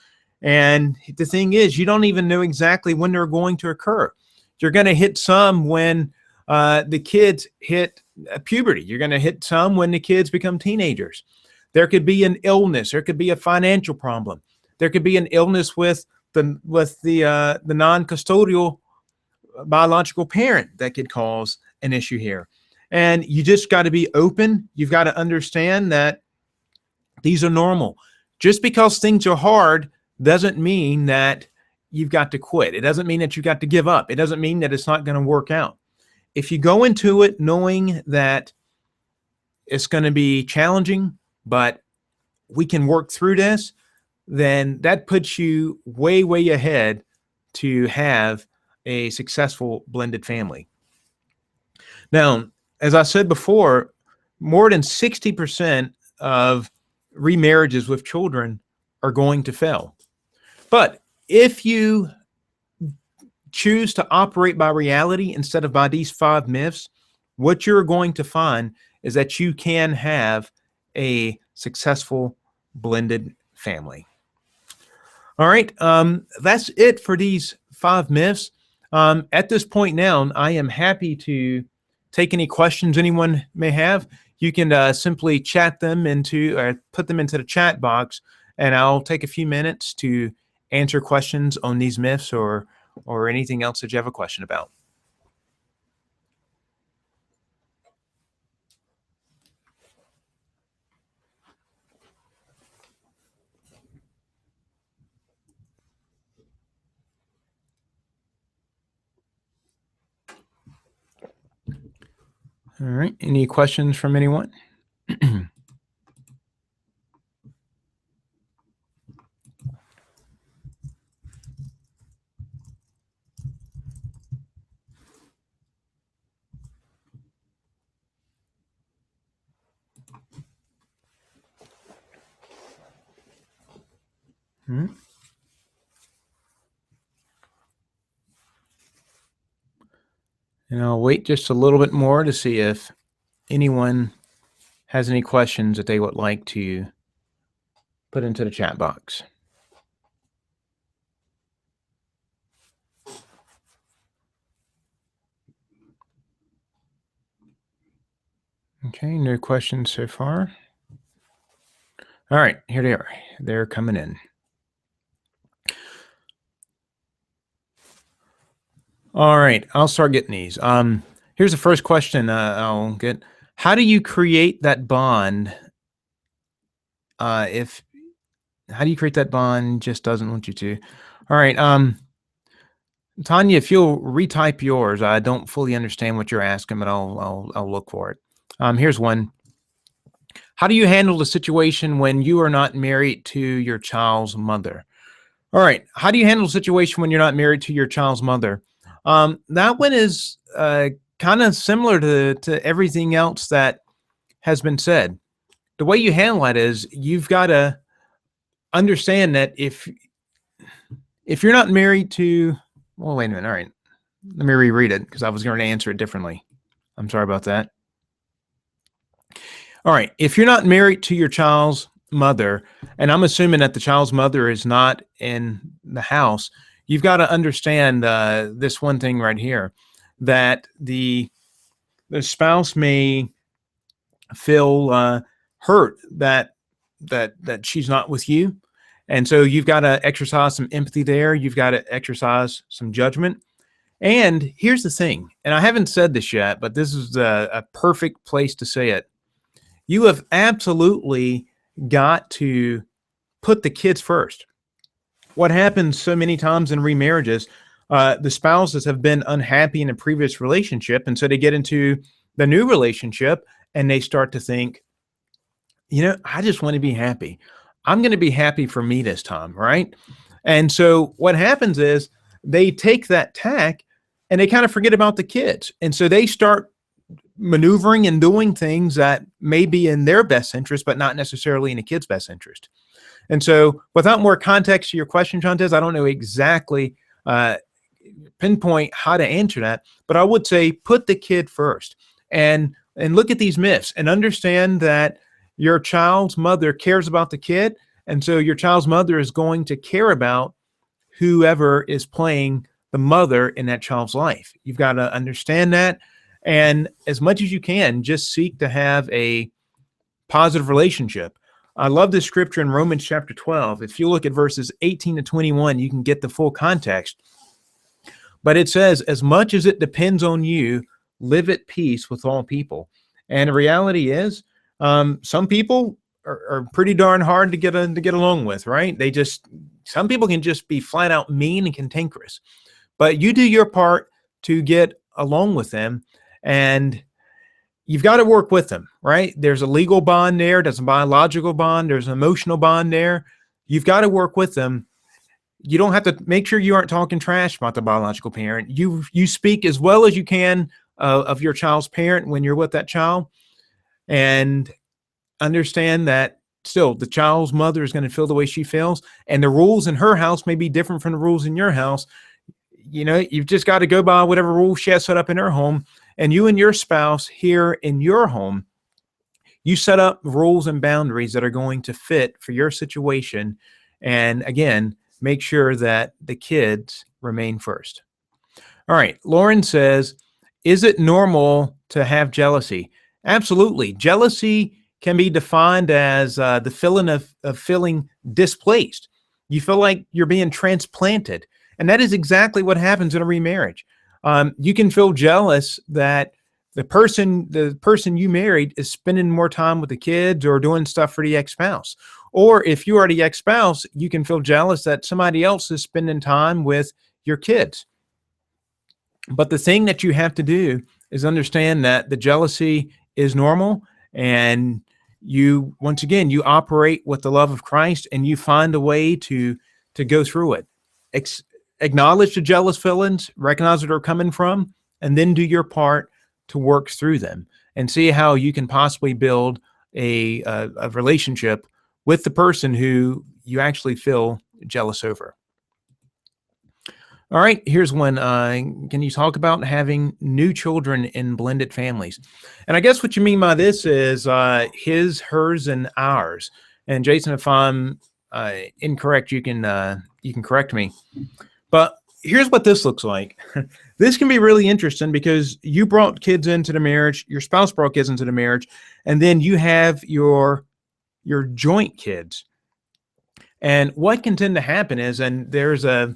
And the thing is, you don't even know exactly when they're going to occur. You're going to hit some when the kids hit puberty. You're going to hit some when the kids become teenagers. There could be an illness. There could be a financial problem. There could be an illness with the non-custodial biological parent that could cause an issue here. And you just got to be open. You've got to understand that these are normal. Just because things are hard doesn't mean that you've got to quit. It doesn't mean that you've got to give up. It doesn't mean that it's not going to work out. If you go into it knowing that it's going to be challenging, but we can work through this, then that puts you way, way ahead to have a successful blended family. Now, as I said before, more than 60% of remarriages with children are going to fail. But if you choose to operate by reality instead of by these 5 myths, what you're going to find is that you can have a successful blended family. All right, that's it for these 5 myths. At this point now, I am happy to take any questions anyone may have. You can simply chat them into, or put them into the chat box, and I'll take a few minutes to answer questions on these myths or anything else that you have a question about. All right, any questions from anyone? And I'll wait just a little bit more to see if anyone has any questions that they would like to put into the chat box. Okay, no questions so far. All right, here they are. They're coming in. All right, I'll start getting these. Here's the first question I'll get. How do you create that bond how do you create that bond just doesn't want you to? All right, Tanya, if you'll retype yours, I don't fully understand what you're asking, but I'll look for it. Here's one. How do you handle the situation when you are not married to your child's mother? All right, how do you handle the situation when you're not married to your child's mother? That one is kind of similar to everything else that has been said. The way you handle that is you've got to understand that if you're not married to, well, wait a minute. All right, let me reread it because I was going to answer it differently. I'm sorry about that. All right, if you're not married to your child's mother, and I'm assuming that the child's mother is not in the house, you've got to understand this one thing right here, that the spouse may feel hurt that she's not with you. And so you've got to exercise some empathy there. You've got to exercise some judgment. And here's the thing, and I haven't said this yet, but this is a perfect place to say it. You have absolutely got to put the kids first. What happens so many times in remarriages, the spouses have been unhappy in a previous relationship, and so they get into the new relationship and they start to think, I just want to be happy. I'm going to be happy for me this time, right? And so what happens is they take that tack and they kind of forget about the kids. And so they start maneuvering and doing things that may be in their best interest, but not necessarily in the kid's best interest. And so without more context to your question, Shantez, I don't know exactly pinpoint how to answer that, but I would say put the kid first and look at these myths and understand that your child's mother cares about the kid. And so your child's mother is going to care about whoever is playing the mother in that child's life. You've got to understand that. And as much as you can, just seek to have a positive relationship. I love this scripture in Romans chapter 12. If you look at verses 18 to 21, you can get the full context. But it says, as much as it depends on you, live at peace with all people. And the reality is, some people are pretty darn hard to get along with, right? Some people can just be flat out mean and cantankerous. But you do your part to get along with them, and you've got to work with them, right? There's a legal bond there. There's a biological bond. There's an emotional bond there. You've got to work with them. You don't have to make sure you aren't talking trash about the biological parent. You speak as well as you can of your child's parent when you're with that child, and understand that still the child's mother is going to feel the way she feels, and the rules in her house may be different from the rules in your house. You've just got to go by whatever rules she has set up in her home. And you and your spouse here in your home, you set up rules and boundaries that are going to fit for your situation. And again, make sure that the kids remain first. All right. Lauren says, is it normal to have jealousy? Absolutely. Jealousy can be defined as the feeling of feeling displaced. You feel like you're being transplanted. And that is exactly what happens in a remarriage. You can feel jealous that the person you married is spending more time with the kids or doing stuff for the ex-spouse. Or if you are the ex-spouse, you can feel jealous that somebody else is spending time with your kids. But the thing that you have to do is understand that the jealousy is normal, and you, once again, you operate with the love of Christ, and you find a way to go through it. Acknowledge the jealous feelings, recognize where they're coming from, and then do your part to work through them and see how you can possibly build a relationship with the person who you actually feel jealous over. All right, here's one. Can you talk about having new children in blended families? And I guess what you mean by this is his, hers, and ours. And Jason, if I'm incorrect, you can correct me. But here's what this looks like. This can be really interesting because you brought kids into the marriage, your spouse brought kids into the marriage, and then you have your joint kids. And what can tend to happen is, and there's I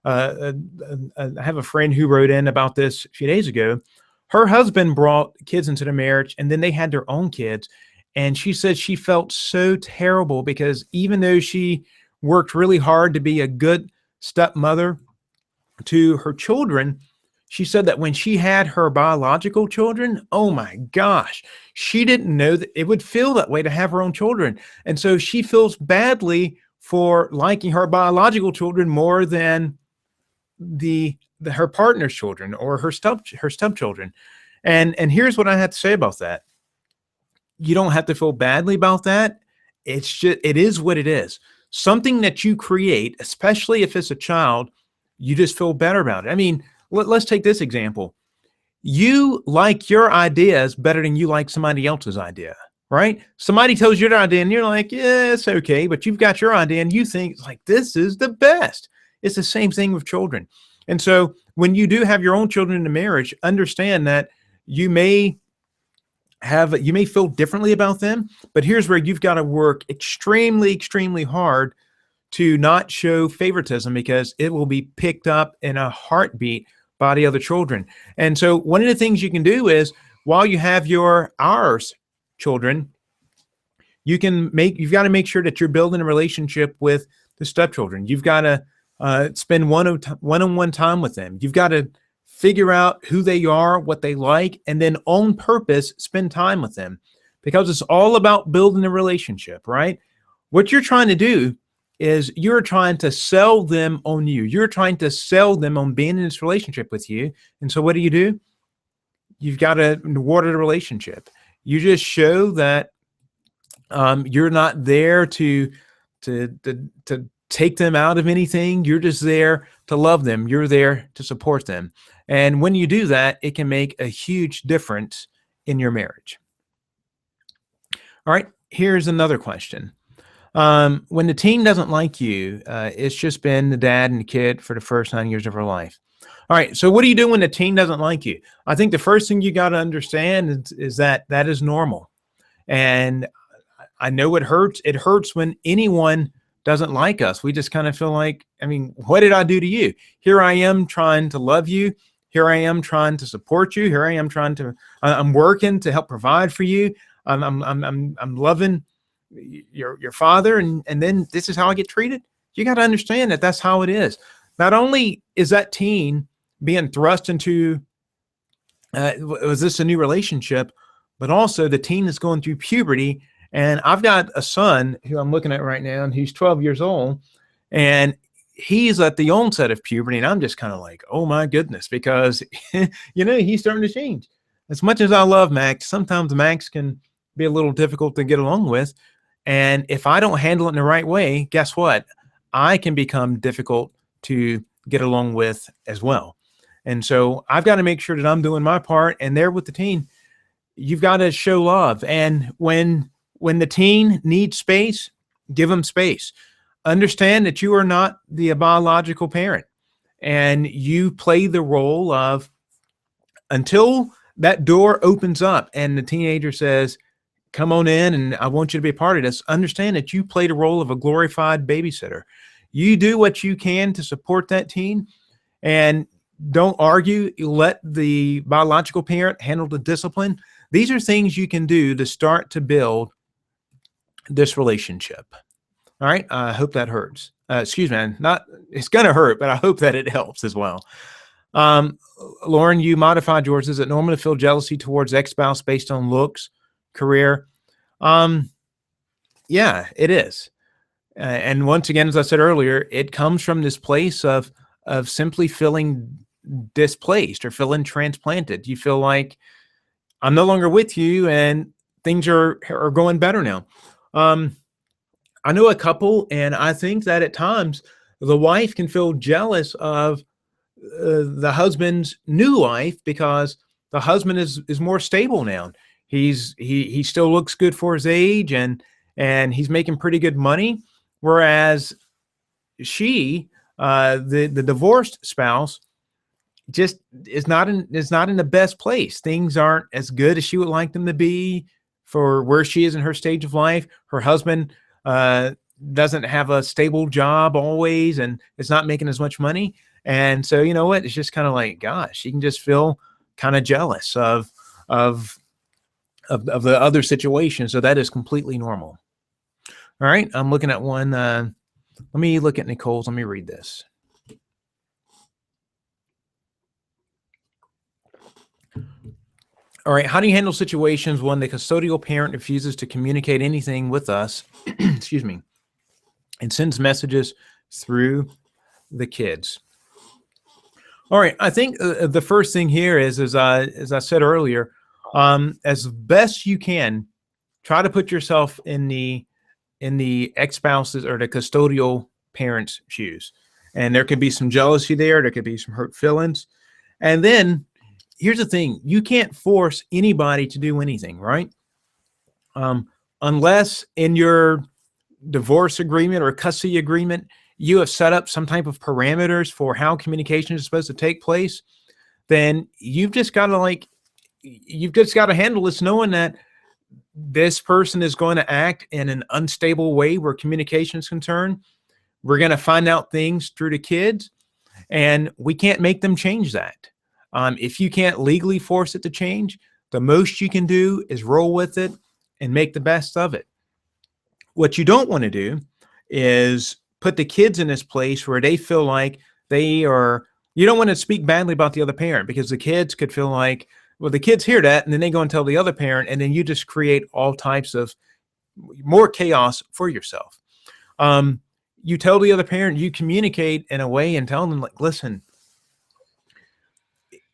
have a friend who wrote in about this a few days ago. Her husband brought kids into the marriage, and then they had their own kids. And she said she felt so terrible because even though she worked really hard to be a good stepmother to her children, she said that when she had her biological children, oh my gosh, she didn't know that it would feel that way to have her own children. And so she feels badly for liking her biological children more than her partner's children or her stepchildren. And here's what I have to say about that. You don't have to feel badly about that. It is what it is. Something that you create, especially if it's a child, you just feel better about it. I mean, let's take this example. You like your ideas better than you like somebody else's idea, right? Somebody tells you their idea and you're like, yeah, it's okay. But you've got your idea and you think like, this is the best. It's the same thing with children. And so when you do have your own children in a marriage, understand that you may feel differently about them, but here's where you've got to work extremely, extremely hard to not show favoritism, because it will be picked up in a heartbeat by the other children. And so one of the things you can do is, while you have ours children, you've got to make sure that you're building a relationship with the stepchildren. You've got to spend one-on-one time with them. You've got to figure out who they are, what they like, and then on purpose spend time with them, because it's all about building a relationship, right? What you're trying to do is you're trying to sell them on you. You're trying to sell them on being in this relationship with you. And so what do? You've got to water the relationship. You just show that you're not there to to take them out of anything. You're just there to love them. You're there to support them. And when you do that, it can make a huge difference in your marriage. All right, here's another question. When the teen doesn't like you, it's just been the dad and the kid for the first 9 years of her life. All right, so what do you do when the teen doesn't like you? I think the first thing you got to understand is that that is normal. And I know it hurts. It hurts when anyone doesn't like us. We just kind of feel like, I mean, what did I do to you? Here I am trying to love you. Here I am trying to support you. Here I am I'm working to help provide for you. I'm loving your father, and then this is how I get treated. You got to understand that that's how it is. Not only is that teen being thrust into, was this a new relationship, but also the teen is going through puberty. And I've got a son who I'm looking at right now, and he's 12 years old, and he's at the onset of puberty. And I'm just kind of like, oh my goodness, because, he's starting to change. As much as I love Max, sometimes Max can be a little difficult to get along with. And if I don't handle it in the right way, guess what? I can become difficult to get along with as well. And so I've got to make sure that I'm doing my part. And there with the teen, you've got to show love. And when the teen needs space, give them space. Understand that you are not the biological parent, and you play the role of, until that door opens up and the teenager says, come on in and I want you to be a part of this. Understand that you play the role of a glorified babysitter. You do what you can to support that teen, and don't argue. Let the biological parent handle the discipline. These are things you can do to start to build this relationship. All right. I hope that hurts. Excuse me. It's going to hurt, but I hope that it helps as well. Lauren, you modified yours. Is it normal to feel jealousy towards ex-spouse based on looks, career? Yeah, it is. And once again, as I said earlier, it comes from this place of simply feeling displaced or feeling transplanted. You feel like I'm no longer with you and things are going better now. I know a couple, and I think that at times the wife can feel jealous of the husband's new life because the husband is more stable now. He still looks good for his age, and he's making pretty good money, whereas she, the divorced spouse, just is not in the best place. Things aren't as good as she would like them to be for where she is in her stage of life. Her husband doesn't have a stable job always, and is not making as much money. And so, you know what? It's just kind of like, gosh, you can just feel kind of jealous of the other situation. So that is completely normal. All right. I'm looking at one. Let me look at Nicole's. Let me read this. All right. How do you handle situations when the custodial parent refuses to communicate anything with us, excuse me, and sends messages through the kids? All right. I think the first thing here is, as I said earlier, as best you can, try to put yourself in the ex-spouse's or the custodial parent's shoes. And there could be some jealousy there. There could be some hurt feelings. And then here's the thing. You can't force anybody to do anything, right? Unless in your divorce agreement or custody agreement, you have set up some type of parameters for how communication is supposed to take place, then you've just got to handle this knowing that this person is going to act in an unstable way where communication is concerned. We're going to find out things through the kids, and we can't make them change that. If you can't legally force it to change, the most you can do is roll with it and make the best of it. What you don't want to do is put the kids in this place where they feel like you don't want to speak badly about the other parent, because the kids could feel like, well, the kids hear that and then they go and tell the other parent, and then you just create all types of more chaos for yourself. You tell the other parent, you communicate in a way and tell them, like, listen,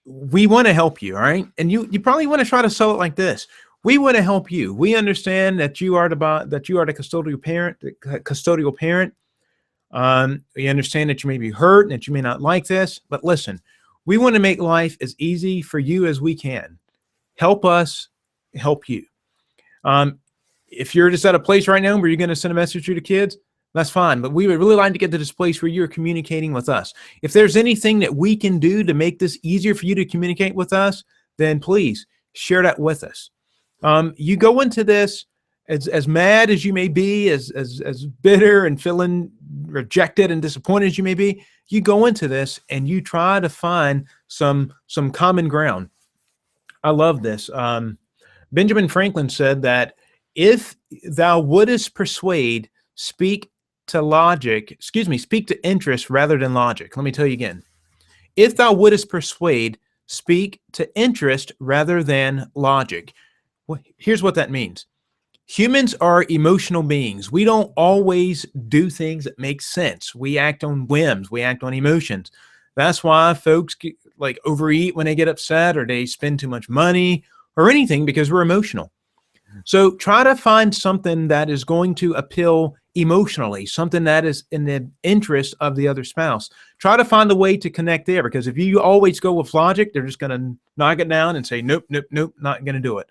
we want to help you, all right? And you probably want to try to sell it like this. We want to help you. We understand that you are the custodial parent. We understand that you may be hurt and that you may not like this, but listen, we want to make life as easy for you as we can. Help us help you. If you're just at a place right now where you're going to send a message to the kids, that's fine. But we would really like to get to this place where you're communicating with us. If there's anything that we can do to make this easier for you to communicate with us, then please share that with us. You go into this as mad as you may be, as bitter and feeling rejected and disappointed as you may be. You go into this and you try to find some common ground. I love this. Benjamin Franklin said that if thou wouldest persuade, speak to interest rather than logic. Let me tell you again. If thou wouldest persuade, speak to interest rather than logic. Well, here's what that means. Humans are emotional beings. We don't always do things that make sense. We act on whims. We act on emotions. That's why folks like overeat when they get upset, or they spend too much money or anything, because we're emotional. So try to find something that is going to appeal emotionally, something that is in the interest of the other spouse. Try to find a way to connect there, because if you always go with logic, they're just going to knock it down and say, nope, not going to do it.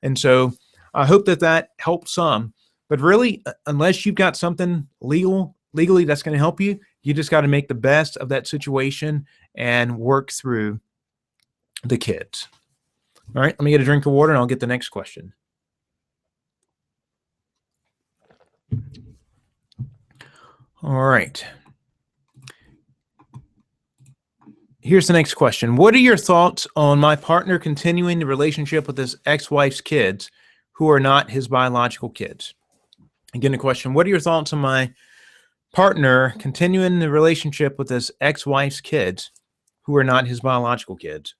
And so I hope that helps some. But really, unless you've got something legally that's going to help you, you just got to make the best of that situation and work through the kids. All right, let me get a drink of water and I'll get the next question. All right. Here's the next question. What are your thoughts on my partner continuing the relationship with his ex-wife's kids who are not his biological kids? Again, the question, what are your thoughts on my partner continuing the relationship with his ex-wife's kids who are not his biological kids?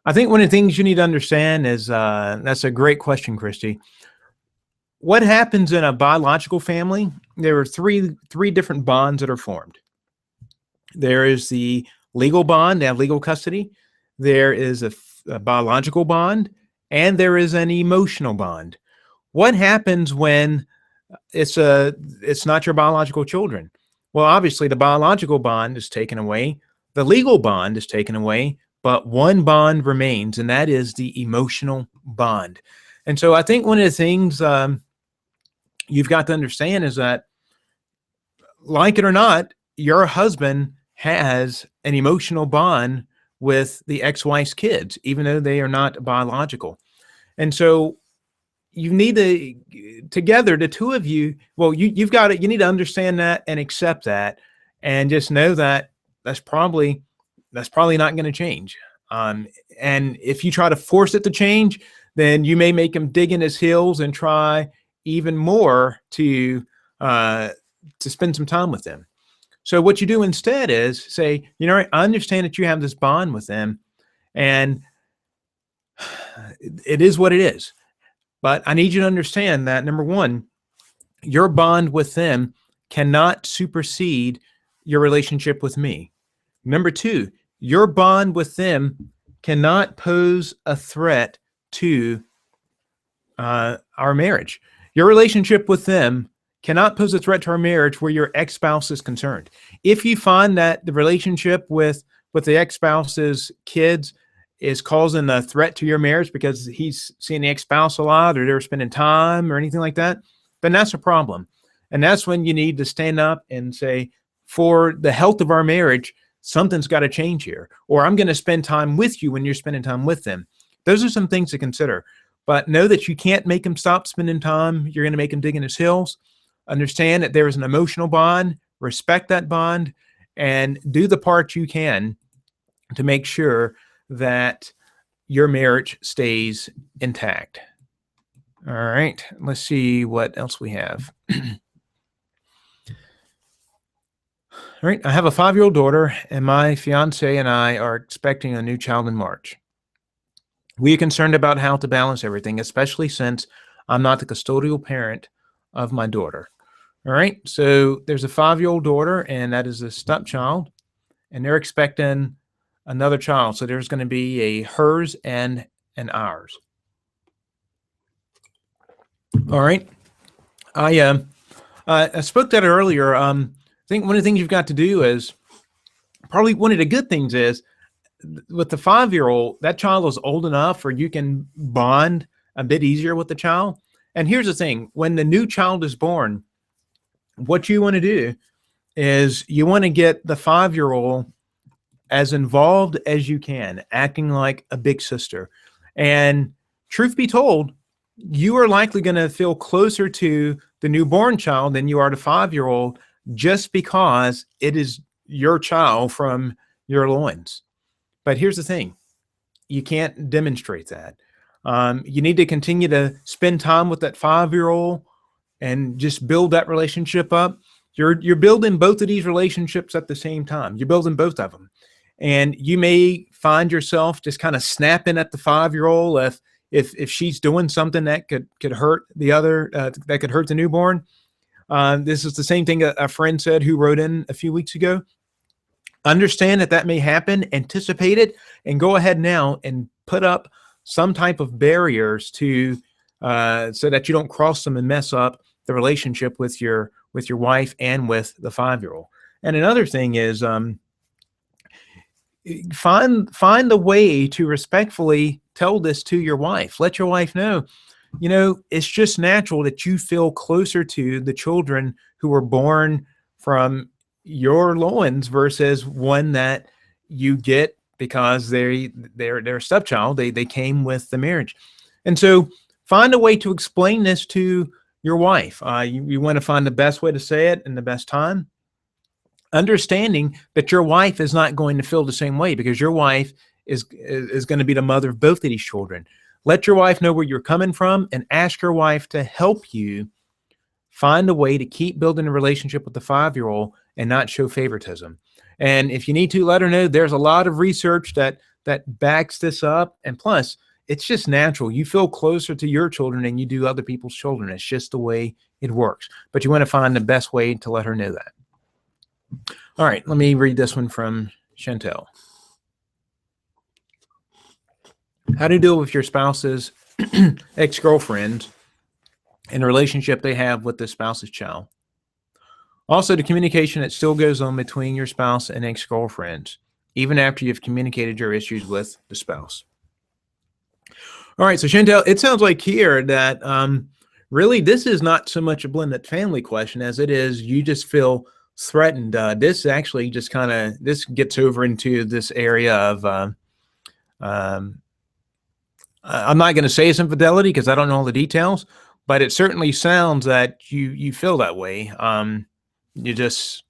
I think one of the things you need to understand is, that's a great question, Christy. What happens in a biological family? There are three different bonds that are formed. There is the legal bond, they have legal custody. There is a biological bond, and there is an emotional bond. What happens when it's not your biological children? Well, obviously the biological bond is taken away, the legal bond is taken away, but one bond remains, and that is the emotional bond. And so I think one of the things you've got to understand is that, like it or not, your husband has an emotional bond with the ex-wife's kids, even though they are not biological. And so you need to, together, the two of you, well, you need to understand that and accept that, and just know that that's probably not going to change. And if you try to force it to change, then you may make him dig in his heels and try even more to spend some time with them. So what you do instead is say, you know, I understand that you have this bond with them, and it is what it is. But I need you to understand that, number one, your bond with them cannot supersede your relationship with me. Number two, your bond with them cannot pose a threat to our marriage. Your relationship with them cannot pose a threat to our marriage where your ex-spouse is concerned. If you find that the relationship with the ex-spouse's kids is causing a threat to your marriage because he's seeing the ex-spouse a lot, or they're spending time or anything like that, then that's a problem. And that's when you need to stand up and say, for the health of our marriage, something's got to change here, or I'm going to spend time with you when you're spending time with them. Those are some things to consider. But know that you can't make him stop spending time. You're going to make him dig in his heels. Understand that there is an emotional bond. Respect that bond, and do the part you can to make sure that your marriage stays intact. All right, let's see what else we have. All right, I have a 5-year-old daughter, and my fiance and I are expecting a new child in March. We are concerned about how to balance everything, especially since I'm not the custodial parent of my daughter. All right, so there's a 5-year-old daughter, and that is a stepchild, and they're expecting another child. So there's going to be a hers and an ours. All right. I spoke that earlier. I think one of the things you've got to do is probably one of the good things is with the 5-year-old, that child is old enough where you can bond a bit easier with the child. And here's the thing, when the new child is born, what you want to do is you want to get the 5-year-old as involved as you can, acting like a big sister. And truth be told, you are likely going to feel closer to the newborn child than you are the 5-year-old, just because it is your child from your loins. But here's the thing, you can't demonstrate that. You need to continue to spend time with that 5-year-old and just build that relationship up. You're building both of these relationships at the same time. You're building both of them. And you may find yourself just kind of snapping at the 5-year-old if she's doing something that could hurt the other, that could hurt the newborn. This is the same thing a friend said who wrote in a few weeks ago. Understand that may happen, anticipate it, and go ahead now and put up some type of barriers to so that you don't cross them and mess up the relationship with your wife and with the 5-year-old. And another thing is find the way to respectfully tell this to your wife. Let your wife know, it's just natural that you feel closer to the children who were born from your loins versus one that you get because they're a stepchild. They came with the marriage. And so find a way to explain this to your wife. You want to find the best way to say it in the best time, understanding that your wife is not going to feel the same way because your wife is going to be the mother of both of these children. Let your wife know where you're coming from and ask your wife to help you find a way to keep building a relationship with the 5-year-old and not show favoritism. And if you need to, let her know there's a lot of research that backs this up. And plus, it's just natural. You feel closer to your children than you do other people's children. It's just the way it works. But you want to find the best way to let her know that. All right, let me read this one from Chantel. How to deal with your spouse's ex-girlfriend and the relationship they have with the spouse's child. Also, the communication that still goes on between your spouse and ex-girlfriends, even after you've communicated your issues with the spouse. All right, so Chantel, it sounds like here that really this is not so much a blended family question as it is you just feel threatened. This actually just this gets over into this area of I'm not going to say it's infidelity because I don't know all the details, but it certainly sounds that you feel that way. There's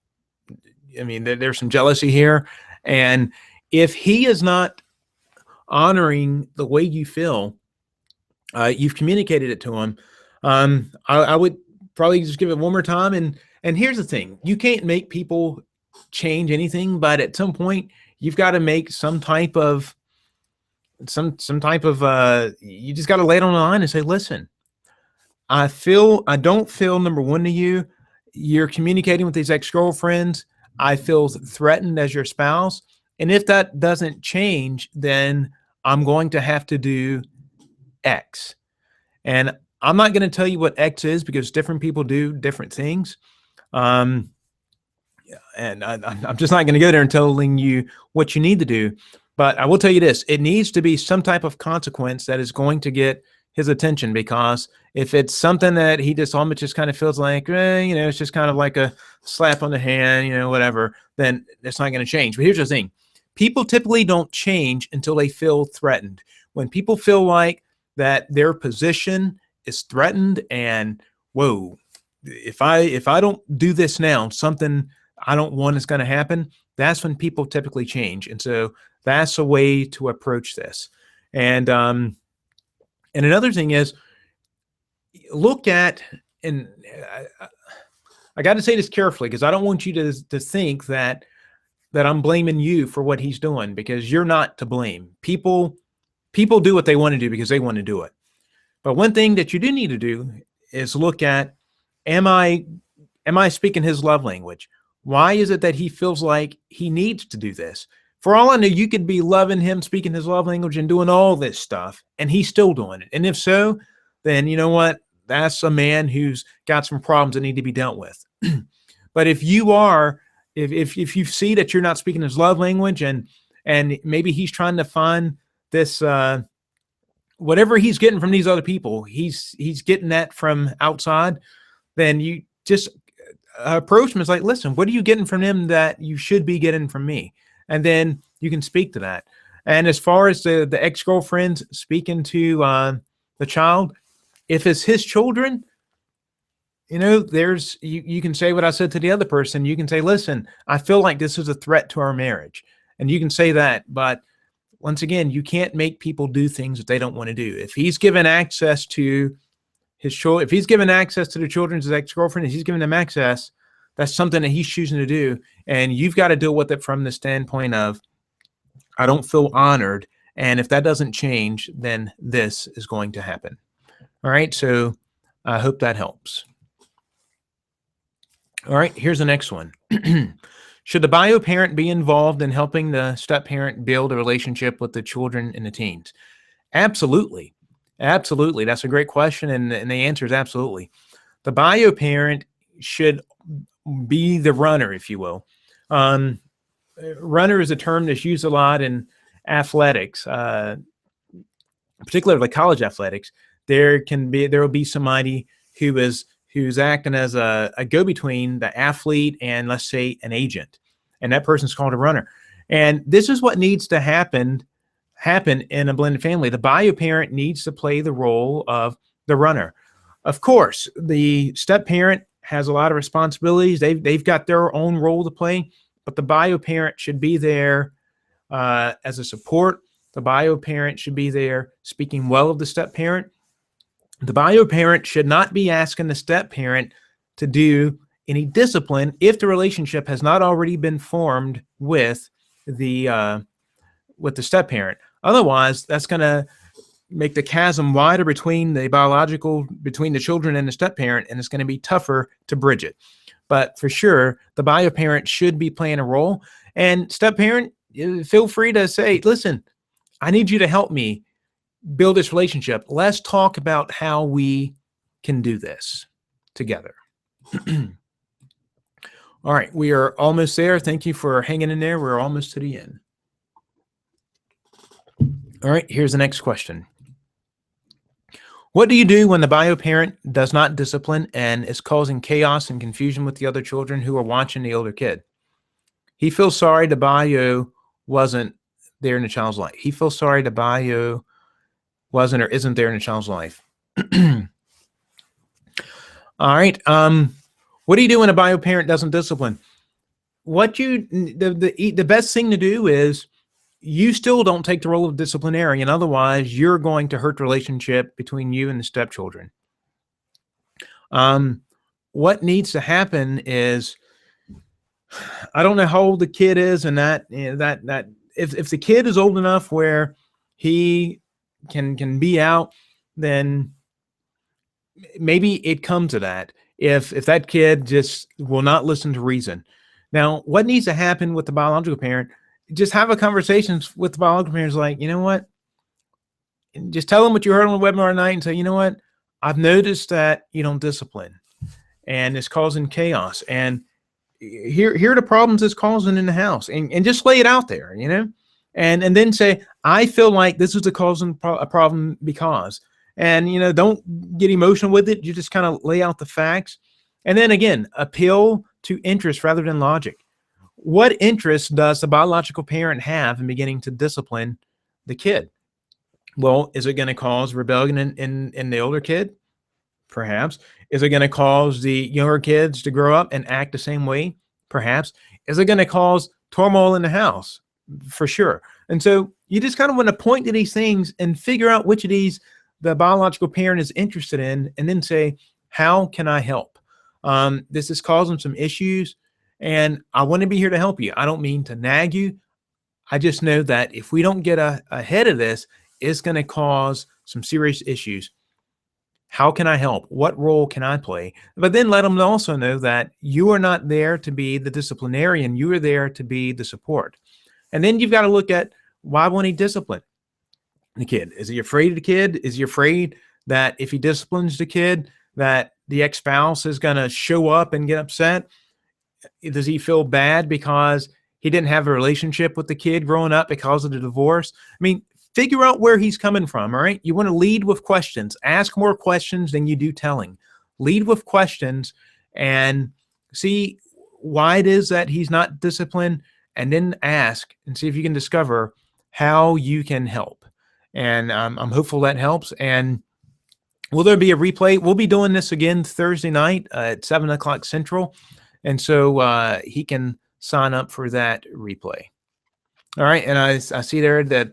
some jealousy here. And if he is not honoring the way you feel, you've communicated it to him. I would probably just give it one more time. And here's the thing, you can't make people change anything, but at some point you've got to make some type of, you just got to lay it on the line and say, listen, I don't feel, number one, to you, you're communicating with these ex-girlfriends. I feel threatened as your spouse. And if that doesn't change, then I'm going to have to do X. And I'm not going to tell you what X is because different people do different things. And I'm just not going to go there and telling you what you need to do. But I will tell you this, it needs to be some type of consequence that is going to get his attention, because if it's something that he just almost just kind of feels like, it's just kind of like a slap on the hand, whatever, then it's not going to change. But here's the thing. People typically don't change until they feel threatened. When people feel like that their position is threatened and, whoa, if I don't do this now, something I don't want is going to happen, that's when people typically change. And so that's a way to approach this. And another thing is, look at, and I got to say this carefully because I don't want you to think that I'm blaming you for what he's doing, because you're not to blame. People do what they want to do because they want to do it. But one thing that you do need to do is look at, am I speaking his love language? Why is it that he feels like he needs to do this? For all I know, you could be loving him, speaking his love language and doing all this stuff, and he's still doing it. And if so, then you know what? that's a man who's got some problems that need to be dealt with. But if you are, if you see that you're not speaking his love language, and maybe he's trying to find this whatever he's getting from these other people, he's getting that from outside, then you just approach him as like, listen, what are you getting from them that you should be getting from me? And then you can speak to that. And as far as the ex-girlfriends speaking to the child, if it's his children, you know, there's you can say what I said to the other person. You can say, listen, I feel like this is a threat to our marriage. And you can say that. But once again, you can't make people do things that they don't want to do. If he's given access to his children, if he's given access to the children's ex-girlfriend, if he's given them access, that's something that he's choosing to do. And you've got to deal with it from the standpoint of, I don't feel honored. And if that doesn't change, then this is going to happen. All right. So I hope that helps. All right, here's the next one. Should the bio parent be involved in helping the step parent build a relationship with the children and the teens? Absolutely. Absolutely. That's a great question. And the answer is absolutely. The bio parent should be the runner, if you will. Runner is a term that's used a lot in athletics, particularly college athletics. There will be somebody who's acting as a go-between the athlete and, let's say, an agent. And that person's called a runner. And this is what needs to happen in a blended family. The bio parent needs to play the role of the runner. Of course, the step parent has a lot of responsibilities. They've got their own role to play, but the bio parent should be there as a support. The bio parent should be there speaking well of the step parent. The bio parent should not be asking the step parent to do any discipline if the relationship has not already been formed with the step parent. Otherwise, that's going to make the chasm wider between the children and the step parent, and it's going to be tougher to bridge it. But for sure, the bio parent should be playing a role. And step parent, feel free to say, listen, I need you to help me build this relationship. Let's talk about how we can do this together. All right, we are almost there. Thank you for hanging in there. We're almost to the end. All right, here's the next question. What do you do when the bio parent does not discipline and is causing chaos and confusion with the other children who are watching the older kid? He feels sorry the bio wasn't there in the child's life. He feels sorry the bio wasn't or isn't there in the child's life. All right. What do you do when a bio parent doesn't discipline? The best thing to do is you still don't take the role of disciplinarian. Otherwise, you're going to hurt the relationship between you and the stepchildren. What needs to happen is, I don't know how old the kid is, and that if the kid is old enough where he can be out, then maybe it comes to that. If that kid just will not listen to reason. Now, what needs to happen with the biological parent? Just have a conversation with the biological parents, like, you know what? Just tell them what you heard on the webinar tonight and say, you know what? I've noticed that you don't discipline and it's causing chaos. And here are the problems it's causing in the house. And just lay it out there, you know? And then say, I feel like this is the causing a problem because, and, you know, don't get emotional with it. You just kind of lay out the facts. And then again, appeal to interest rather than logic. What interest does the biological parent have in beginning to discipline the kid? Well, is it going to cause rebellion in the older kid? Perhaps. Is it going to cause the younger kids to grow up and act the same way? Perhaps. Is it going to cause turmoil in the house? For sure. And so you just kind of want to point to these things and figure out which of these the biological parent is interested in, and then say, how can I help? This is causing some issues, and I want to be here to help you. I don't mean to nag you. I just know that if we don't get ahead of this, it's going to cause some serious issues. How can I help? What role can I play? But then let them also know that you are not there to be the disciplinarian. You are there to be the support. And then you've got to look at, why won't he discipline the kid? Is he afraid of the kid? Is he afraid that if he disciplines the kid, that the ex-spouse is going to show up and get upset? Does he feel bad because he didn't have a relationship with the kid growing up because of the divorce? I mean, figure out where he's coming from, all right? You want to lead with questions. Ask more questions than you do telling. Lead with questions and see why it is that he's not disciplined, and then ask and see if you can discover how you can help. And I'm hopeful that helps. And will there be a replay? We'll be doing this again Thursday night at 7 o'clock Central. And so he can sign up for that replay. All right. And I see there that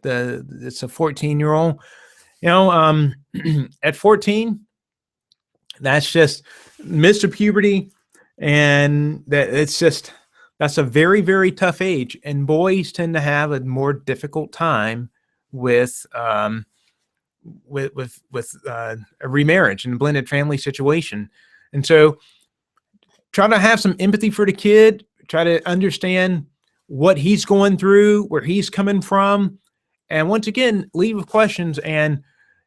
it's a 14-year-old. At 14, that's just Mr. Puberty. And that's a very, very tough age. And boys tend to have a more difficult time with a remarriage and a blended family situation. And so try to have some empathy for the kid, try to understand what he's going through, where he's coming from. And once again, leave with questions. And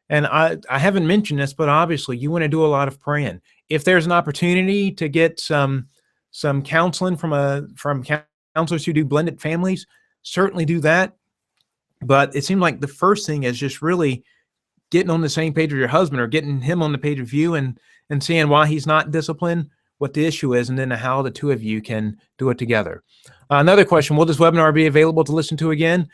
I haven't mentioned this, but obviously you want to do a lot of praying. If there's an opportunity to get some counseling from counselors who do blended families, certainly do that. But it seemed like the first thing is just really getting on the same page with your husband, or getting him on the page of you, and seeing why he's not disciplined, what the issue is, and then how the two of you can do it together. Another question: will this webinar be available to listen to again?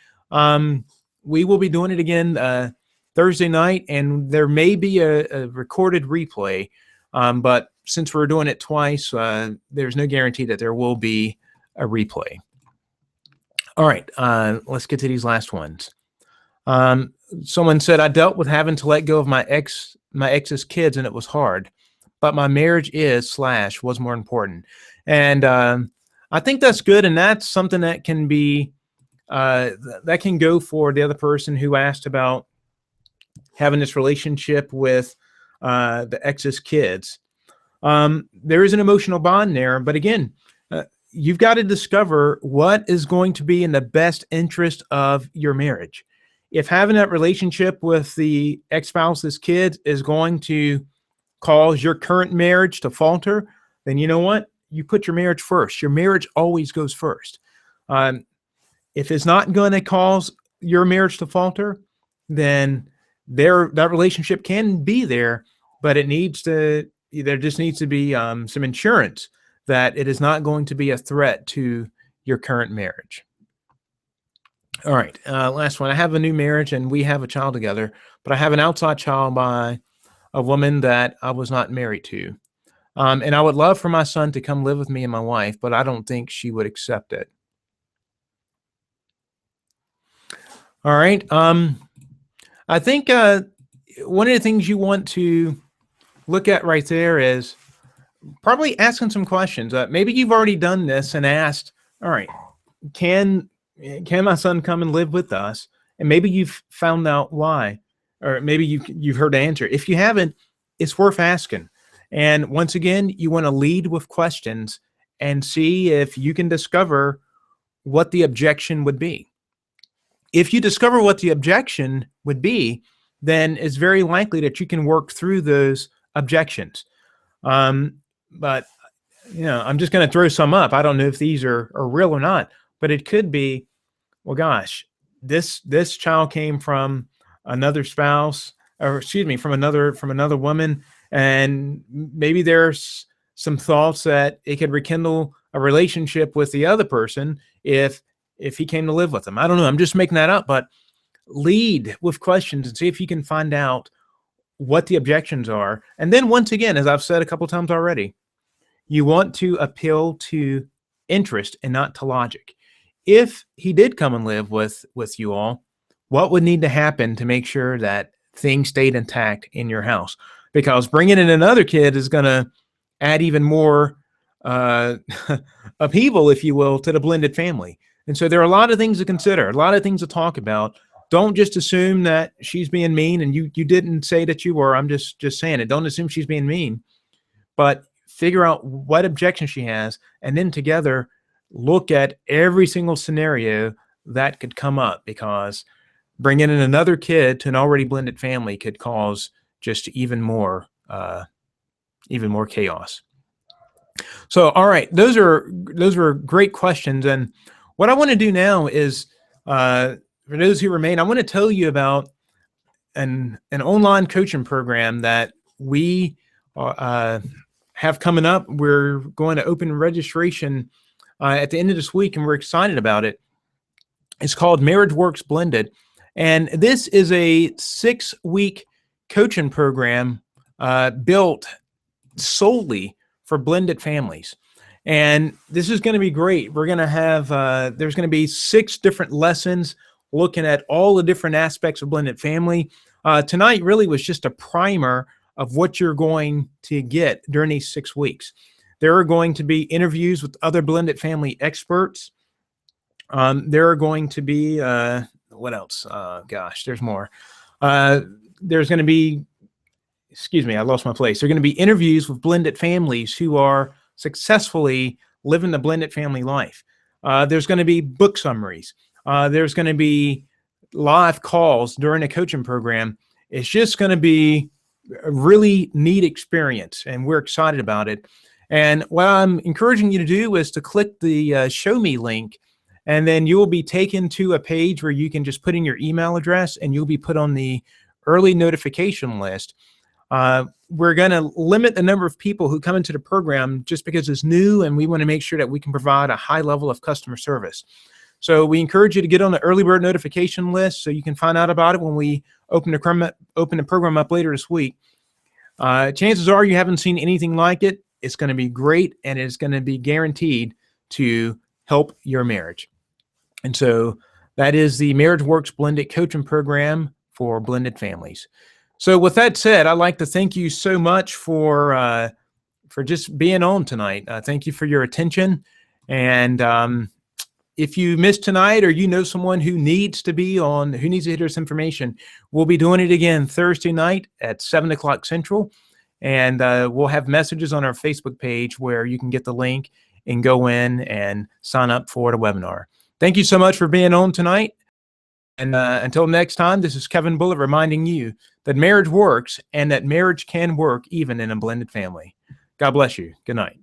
We will be doing it again Thursday night, and there may be a recorded replay. But since we're doing it twice, there's no guarantee that there will be a replay. All right, let's get to these last ones. Someone said, I dealt with having to let go of my ex's kids, and it was hard, but my marriage was more important. And I think that's good, and that's something that can be that can go for the other person who asked about having this relationship with the ex's kids. There is an emotional bond there, but again, you've got to discover what is going to be in the best interest of your marriage. If having that relationship with the ex-spouse's kids is going to cause your current marriage to falter, then you know what? You put your marriage first. Your marriage always goes first. If it's not going to cause your marriage to falter, then that relationship can be there, but there just needs to be some insurance that it is not going to be a threat to your current marriage. All right, last one. I have a new marriage and we have a child together, but I have an outside child by a woman that I was not married to. And I would love for my son to come live with me and my wife, but I don't think she would accept it. All right. I think one of the things you want to look at right there is probably asking some questions. Maybe you've already done this and asked, all right, can my son come and live with us? And maybe you've found out why, or maybe you've heard the answer. If you haven't, it's worth asking. And once again, you want to lead with questions and see if you can discover what the objection would be. If you discover what the objection would be, then it's very likely that you can work through those objections. But I'm just going to throw some up. I don't know if these are real or not, but it could be, well, gosh, this child came from another spouse, or excuse me, from another woman, and maybe there's some thoughts that it could rekindle a relationship with the other person if he came to live with them. I don't know. I'm just making that up, but lead with questions and see if you can find out what the objections are. And then once again, as I've said a couple times already, you want to appeal to interest and not to logic. If he did come and live with you all, what would need to happen to make sure that things stayed intact in your house? Because bringing in another kid is going to add even more upheaval, if you will, to the blended family. And so there are a lot of things to consider, a lot of things to talk about. Don't just assume that she's being mean, and you didn't say that you were. I'm just saying it. Don't assume she's being mean, but figure out what objection she has, and then together look at every single scenario that could come up, because bringing in another kid to an already blended family could cause just even more even more chaos. So, all right, those are great questions. And what I want to do now is, for those who remain, I want to tell you about an online coaching program that we have coming up. We're going to open registration at the end of this week, and we're excited about it. It's called Marriage Works Blended, and this is a 6-week coaching program built solely for blended families. And this is going to be great. We're going to have, there's going to be 6 different lessons looking at all the different aspects of blended family. Tonight really was just a primer of what you're going to get during these 6 weeks. There are going to be interviews with other blended family experts. There are going to be, what else? Gosh, there's more. There's going to be, excuse me, I lost my place. There are going to be interviews with blended families who are successfully living the blended family life. There's going to be book summaries. There's going to be live calls during a coaching program. It's just going to be a really neat experience, and we're excited about it. And what I'm encouraging you to do is to click the Show Me link, and then you will be taken to a page where you can just put in your email address, and you'll be put on the early notification list. We're going to limit the number of people who come into the program just because it's new, and we want to make sure that we can provide a high level of customer service. So we encourage you to get on the early bird notification list so you can find out about it when we open the program up later this week. Chances are you haven't seen anything like it. It's going to be great, and it's going to be guaranteed to help your marriage. And so that is the Marriage Works Blended Coaching Program for blended families. So with that said, I'd like to thank you so much for just being on tonight. Thank you for your attention. And if you missed tonight, or you know someone who needs to be on, who needs to hear this information, we'll be doing it again Thursday night at 7 o'clock Central. And we'll have messages on our Facebook page where you can get the link and go in and sign up for the webinar. Thank you so much for being on tonight. And until next time, this is Kevin Bullitt reminding you that marriage works and that marriage can work even in a blended family. God bless you. Good night.